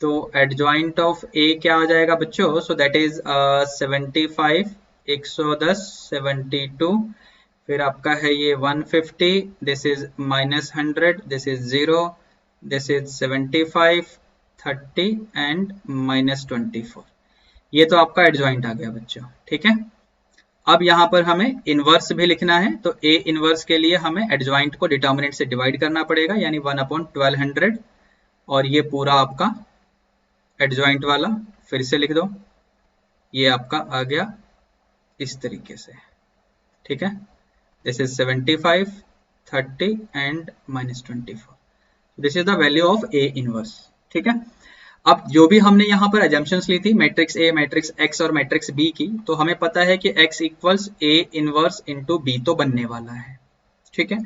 तो एडजॉइंट ऑफ ए क्या आ जाएगा बच्चों, सो दैट इज 75 110 72, फिर आपका है ये 150, this is -100, this is 0, this is 75 30 and -24। ये तो आपका एडजॉइंट आ गया बच्चों, ठीक है। अब यहाँ पर हमें इनवर्स भी लिखना है, तो ए इनवर्स के लिए हमें एडजॉइंट को डिटर्मिनेंट से डिवाइड करना पड़ेगा, यानी 1/1200, और ये पूरा आपका एडजॉइंट वाला फिर से लिख दो, ये आपका आ गया इस तरीके से, ठीक है। This is 75 30 and -24, this is the value of A inverse, ठीक है। अब जो भी हमने यहाँ पर एजम्पशंस ली थी मैट्रिक्स ए, मैट्रिक्स एक्स और मैट्रिक्स बी की, तो हमें पता है कि x equals A inverse into B तो बनने वाला है, ठीक है।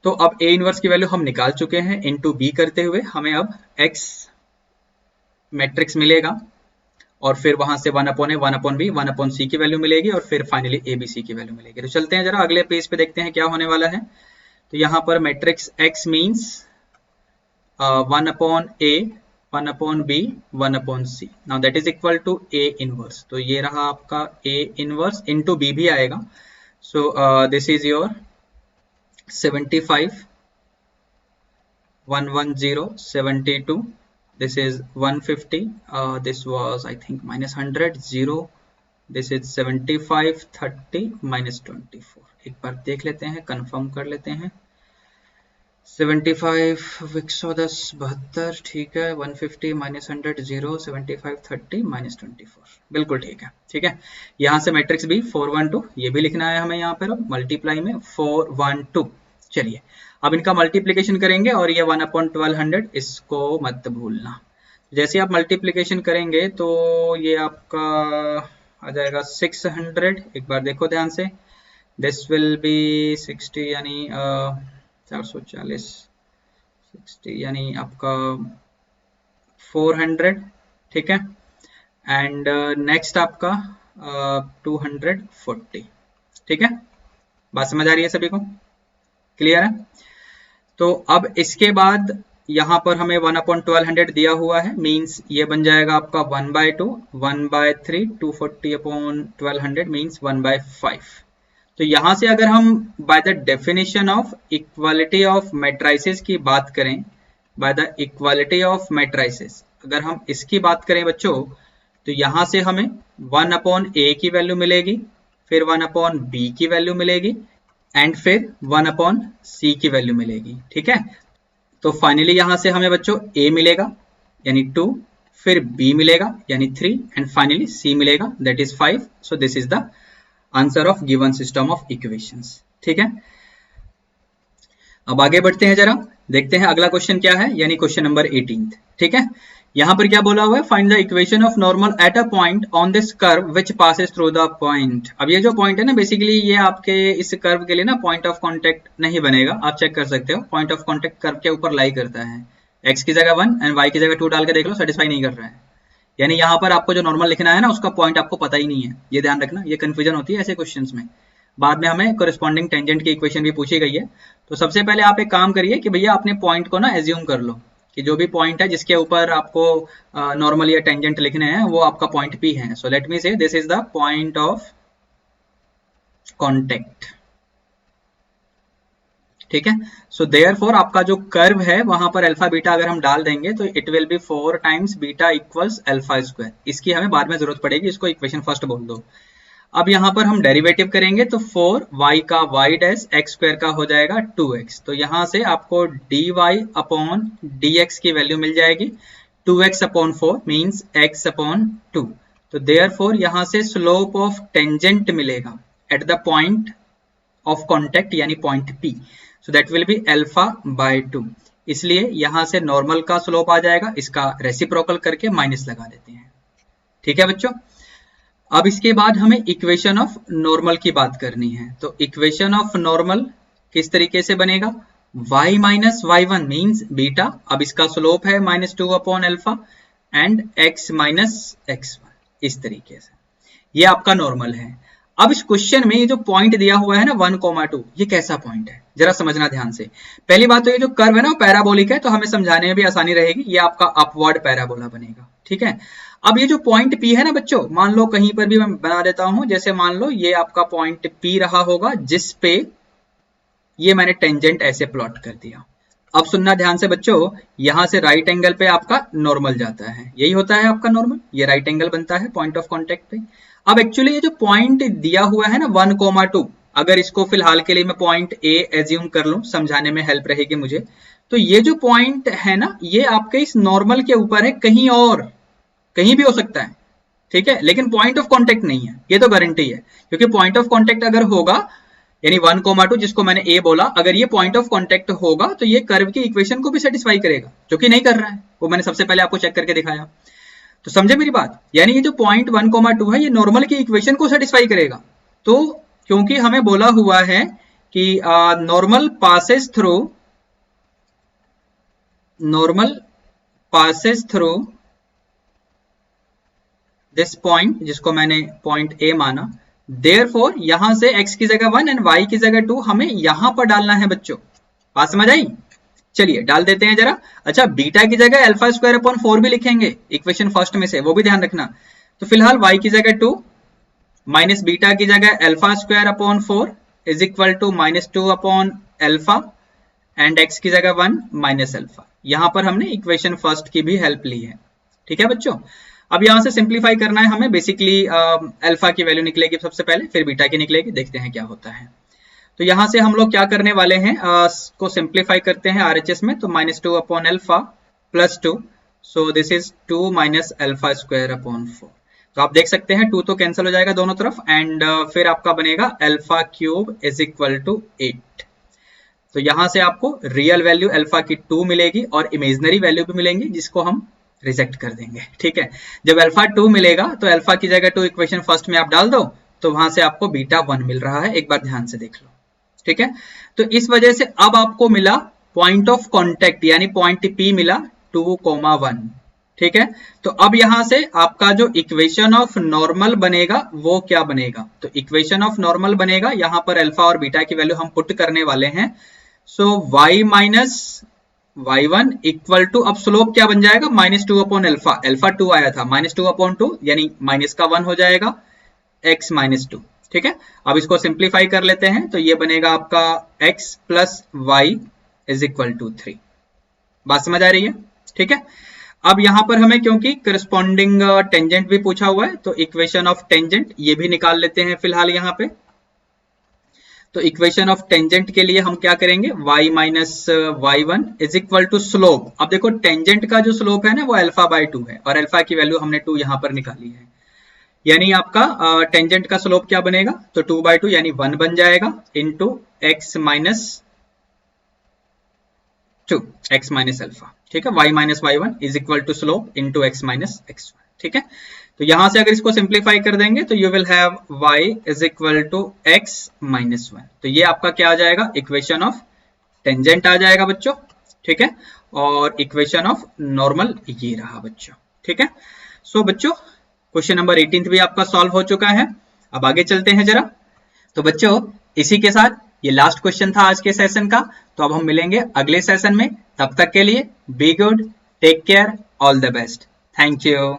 तो अब ए इनवर्स की वैल्यू हम निकाल चुके हैं, इंटू बी करते हुए हमें अब x मैट्रिक्स मिलेगा, और फिर वहां से 1/a 1/b 1/c की वैल्यू मिलेगी, और फिर फाइनली abc की वैल्यू मिलेगी। तो चलते हैं जरा अगले पेज पे देखते हैं क्या होने वाला है। तो यहाँ पर matrix x means 1/a 1/b 1/c, now that is equal to a inverse, तो ये रहा आपका a इनवर्स, इनटू b भी आएगा, सो this is your 75 110 72, this is 150, this was I think -100 0, this is 75 30 -24। एक बार देख लेते हैं, कंफर्म कर लेते हैं। 75 110 72, ठीक है। 150 -100 0 75 30 -24, बिल्कुल ठीक है, ठीक है। यहाँ से मैट्रिक्स भी 412 ये भी लिखना है हमें यहाँ पर, अब मल्टीप्लाई में 412। चलिए अब इनका मल्टीप्लिकेशन करेंगे, और ये 1/1200 इसको मत भूलना। जैसे आप मल्टीप्लिकेशन करेंगे तो ये आपका आ जाएगा 600, एक बार देखो ध्यान से, दिस विल बी 60 यानी 440 60 यानी आपका 400, ठीक है। एंड नेक्स्ट आपका 240, ठीक है। बात समझ आ रही है सभी को, क्लियर है। तो अब इसके बाद यहाँ पर हमें 1/1200 दिया हुआ है, मींस ये बन जाएगा आपका 1/2 1/3 240/1200 मींस 1/5। तो यहाँ से अगर हम by the definition of equality of matrices की बात करें, by the equality of matrices अगर हम इसकी बात करें बच्चों, तो यहाँ से हमें 1/a की वैल्यू मिलेगी, फिर 1/b की वैल्यू मिलेगी, एंड फिर 1/c की वैल्यू मिलेगी, ठीक है। तो फाइनली यहां से हमें बच्चों a मिलेगा यानी 2, फिर b मिलेगा यानी 3, एंड फाइनली c मिलेगा that is 5। So this is the answer of given system of equations, ठीक है। अब आगे बढ़ते हैं, जरा देखते हैं अगला क्वेश्चन क्या है, यानी क्वेश्चन नंबर 18, ठीक है। यहाँ पर क्या बोला हुआ है, find the equation of normal at a point on this curve which passes through the point. अब ये जो पॉइंट है ना, बेसिकली ये आपके इस कर्व के लिए ना पॉइंट ऑफ कांटेक्ट नहीं बनेगा, आप चेक कर सकते हो। पॉइंट ऑफ कांटेक्ट कर्व के ऊपर लाई करता है, x की जगह 1 एंड y की जगह 2 डाल के देख लो, सेटिस्फाई नहीं कर रहा है। यानी यहाँ पर आपको जो नॉर्मल लिखना है ना उसका पॉइंट आपको पता ही नहीं है, ये ध्यान रखना, ये कंफ्यूजन होती है ऐसे क्वेश्चंस में। बाद में हमें कोरिस्पॉन्डिंग टेंजेंट की इक्वेशन भी पूछी गई है। तो सबसे पहले आप एक काम करिए कि भैया अपने पॉइंट को ना एज्यूम कर लो कि जो भी पॉइंट है जिसके ऊपर आपको नॉर्मल या टेंजेंट लिखने हैं वो आपका पॉइंट P है। सो लेट मी से this is the point of contact, ठीक है। सो देयरफॉर आपका जो कर्व है वहां पर अल्फा बीटा अगर हम डाल देंगे तो it will B 4 times beta equals alpha square. इसकी हमें बाद में जरूरत पड़ेगी, इसको इक्वेशन फर्स्ट बोल दो। अब यहाँ पर हम डेरिवेटिव करेंगे तो 4y का y डैश x स्क्वायर का हो जाएगा 2x। तो यहाँ से आपको dy अपॉन dx की वैल्यू मिल जाएगी 2x upon 4 means x upon 2। तो देयरफॉर यहाँ से स्लोप ऑफ टेंजेंट मिलेगा at the point of contact यानी point P। So that will be alpha by 2। इसलिए यहाँ से नॉर्मल का स्लोप आ जाएगा, इसका रेसिप्रोकल करके माइनस लगा देते हैं, ठीक है बच्चों। अब इसके बाद हमें इक्वेशन ऑफ नॉर्मल की बात करनी है। तो इक्वेशन ऑफ नॉर्मल किस तरीके से बनेगा, y minus y1 means beta, अब इसका स्लोप है -2 upon alpha and x minus x1, इस तरीके से ये आपका नॉर्मल है। अब इस क्वेश्चन में ये जो पॉइंट दिया हुआ है ना 1,2, ये कैसा पॉइंट है जरा समझना ध्यान से। पहली बात तो ये जो कर्व है ना वो पैराबोलिक है, तो हमें समझाने में भी आसानी रहेगी, ये आपका अपवर्ड पैराबोला बनेगा, ठीक है। अब ये जो पॉइंट P है ना बच्चों, मान लो कहीं पर भी मैं बना देता हूं, जैसे मान लो ये आपका पॉइंट P रहा होगा जिस पे ये मैंने टेंजेंट ऐसे प्लॉट कर दिया। अब सुनना ध्यान से बच्चों, यहां से राइट एंगल पे आपका नॉर्मल जाता है, यही होता है आपका नॉर्मल, ये राइट एंगल बनता है पॉइंट ऑफ कॉन्टेक्ट पे। अब एक्चुअली ये जो पॉइंट दिया हुआ है ना 1,2, अगर इसको फिलहाल के लिए मैं पॉइंट A एज्यूम कर लूं, समझाने में हेल्प रहेगी मुझे, तो ये जो पॉइंट है ना ये आपके इस नॉर्मल के ऊपर है, कहीं और कहीं भी हो सकता है, ठीक है, लेकिन पॉइंट ऑफ कांटेक्ट नहीं है, ये तो गारंटी है। क्योंकि पॉइंट ऑफ कांटेक्ट अगर होगा यानी 1,2 जिसको मैंने A बोला, अगर ये पॉइंट ऑफ कांटेक्ट होगा तो ये कर्व की इक्वेशन को भी सेटिस्फाई करेगा, जो कि नहीं कर रहा है, वो मैंने सबसे पहले आपको चेक करके दिखाया। तो समझे मेरी बात, यानी ये जो पॉइंट 1,2 है ये नॉर्मल की इक्वेशन को सेटिस्फाई करेगा। तो क्योंकि हमें बोला हुआ है कि normal passes through this point, जिसको मैंने पॉइंट A माना, देयरफॉर यहां से x की जगह 1 एंड y की जगह 2 हमें यहां पर डालना है बच्चों। बात समझ आई? चलिए डाल देते हैं जरा। अच्छा, बीटा की जगह अल्फा स्क्वायर अपॉन 4 भी लिखेंगे इक्वेशन फर्स्ट में से, वो भी ध्यान रखना। तो फिलहाल y की जगह 2 माइनस बीटा की जगह alpha square upon 4 is equal to -2 upon alpha and x की जगह 1 माइनस अल्फा। यहां पर हमने इक्वेशन फर्स्ट की भी हेल्प ली है, ठीक है बच्चों। अब यहां से सिंप्लीफाई करना है हमें, बेसिकली अल्फा की वैल्यू निकलेगी सबसे पहले, फिर बीटा की निकलेगी, देखते हैं क्या होता है। तो यहां से हम लोग क्या करने वाले हैं, को सिंप्लीफाई करते हैं RHS में, तो -2 upon alpha plus 2, so this is 2 minus alpha square upon 4। तो आप देख सकते हैं 2 तो कैंसिल हो जाएगा दोनों तरफ, एंड फिर आपका बनेगा alpha cube is equal to 8। तो यहां से आपको रियल वैल्यू अल्फा की 2 मिलेगी और इमेजिनरी वैल्यू भी मिलेंगी, जिसको हम रिजेक्ट कर देंगे, ठीक है। जब अल्फा 2 मिलेगा तो अल्फा की जगह 2 इक्वेशन फर्स्ट में आप डाल दो, तो वहां से आपको बीटा 1 मिल रहा है, एक बार ध्यान से देख लो, ठीक है। तो इस वजह से अब आपको मिला पॉइंट ऑफ कॉन्टेक्ट यानी पॉइंट P मिला 2,1, ठीक है। तो अब यहां से आपका जो इक्वेशन ऑफ नॉर्मल बनेगा वो क्या बनेगा, तो इक्वेशन ऑफ नॉर्मल बनेगा, यहां पर अल्फा और बीटा की वैल्यू हम पुट करने वाले हैं। So y minus y1 equal to, अब स्लोप क्या बन जाएगा, -2 अपॉन अल्फा, अल्फा 2 आया था, -2 अपॉन 2 यानी माइनस का 1 हो जाएगा, x माइनस 2, ठीक है। अब इसको सिंप्लीफाई कर लेते हैं, तो ये बनेगा आपका x प्लस y इज इक्वल टू 3। बात समझ आ रही है, ठीक है। अब यहां पर हमें क्योंकि करस्पॉन्डिंग टेंजेंट भी पूछा हुआ है, तो इक्वेशन ऑफ टेंजेंट ये भी निकाल लेते हैं फिलहाल यहाँ पे। तो इक्वेशन ऑफ टेंजेंट के लिए हम क्या करेंगे, y minus y1 is equal to slope. अब देखो टेंजेंट का जो स्लोप है ना वो अल्फा बाय 2 है, और अल्फा की वैल्यू हमने 2 यहां पर निकाली है, यानी आपका टेंजेंट का स्लोप क्या बनेगा, तो 2/2 यानी 1 बन जाएगा, into x minus 2, x minus alpha, ठीक है। y minus y1 is equal to slope into x minus x1, ठीक है। तो यहां से अगर इसको सिंप्लीफाई कर देंगे तो you will have y is equal to x minus 1। तो ये आपका क्या आ जाएगा, इक्वेशन ऑफ टेंजेंट आ जाएगा बच्चों, ठीक है। और इक्वेशन ऑफ नॉर्मल ये रहा बच्चों, ठीक है। सो बच्चों क्वेश्चन नंबर 18 भी आपका सॉल्व हो चुका है। अब आगे चलते हैं जरा। तो बच्चों इसी के साथ ये लास्ट क्वेश्चन था आज के सेशन का। तो अब हम मिलेंगे अगले सेशन में, तब तक के लिए be good, take care, all the best, thank you.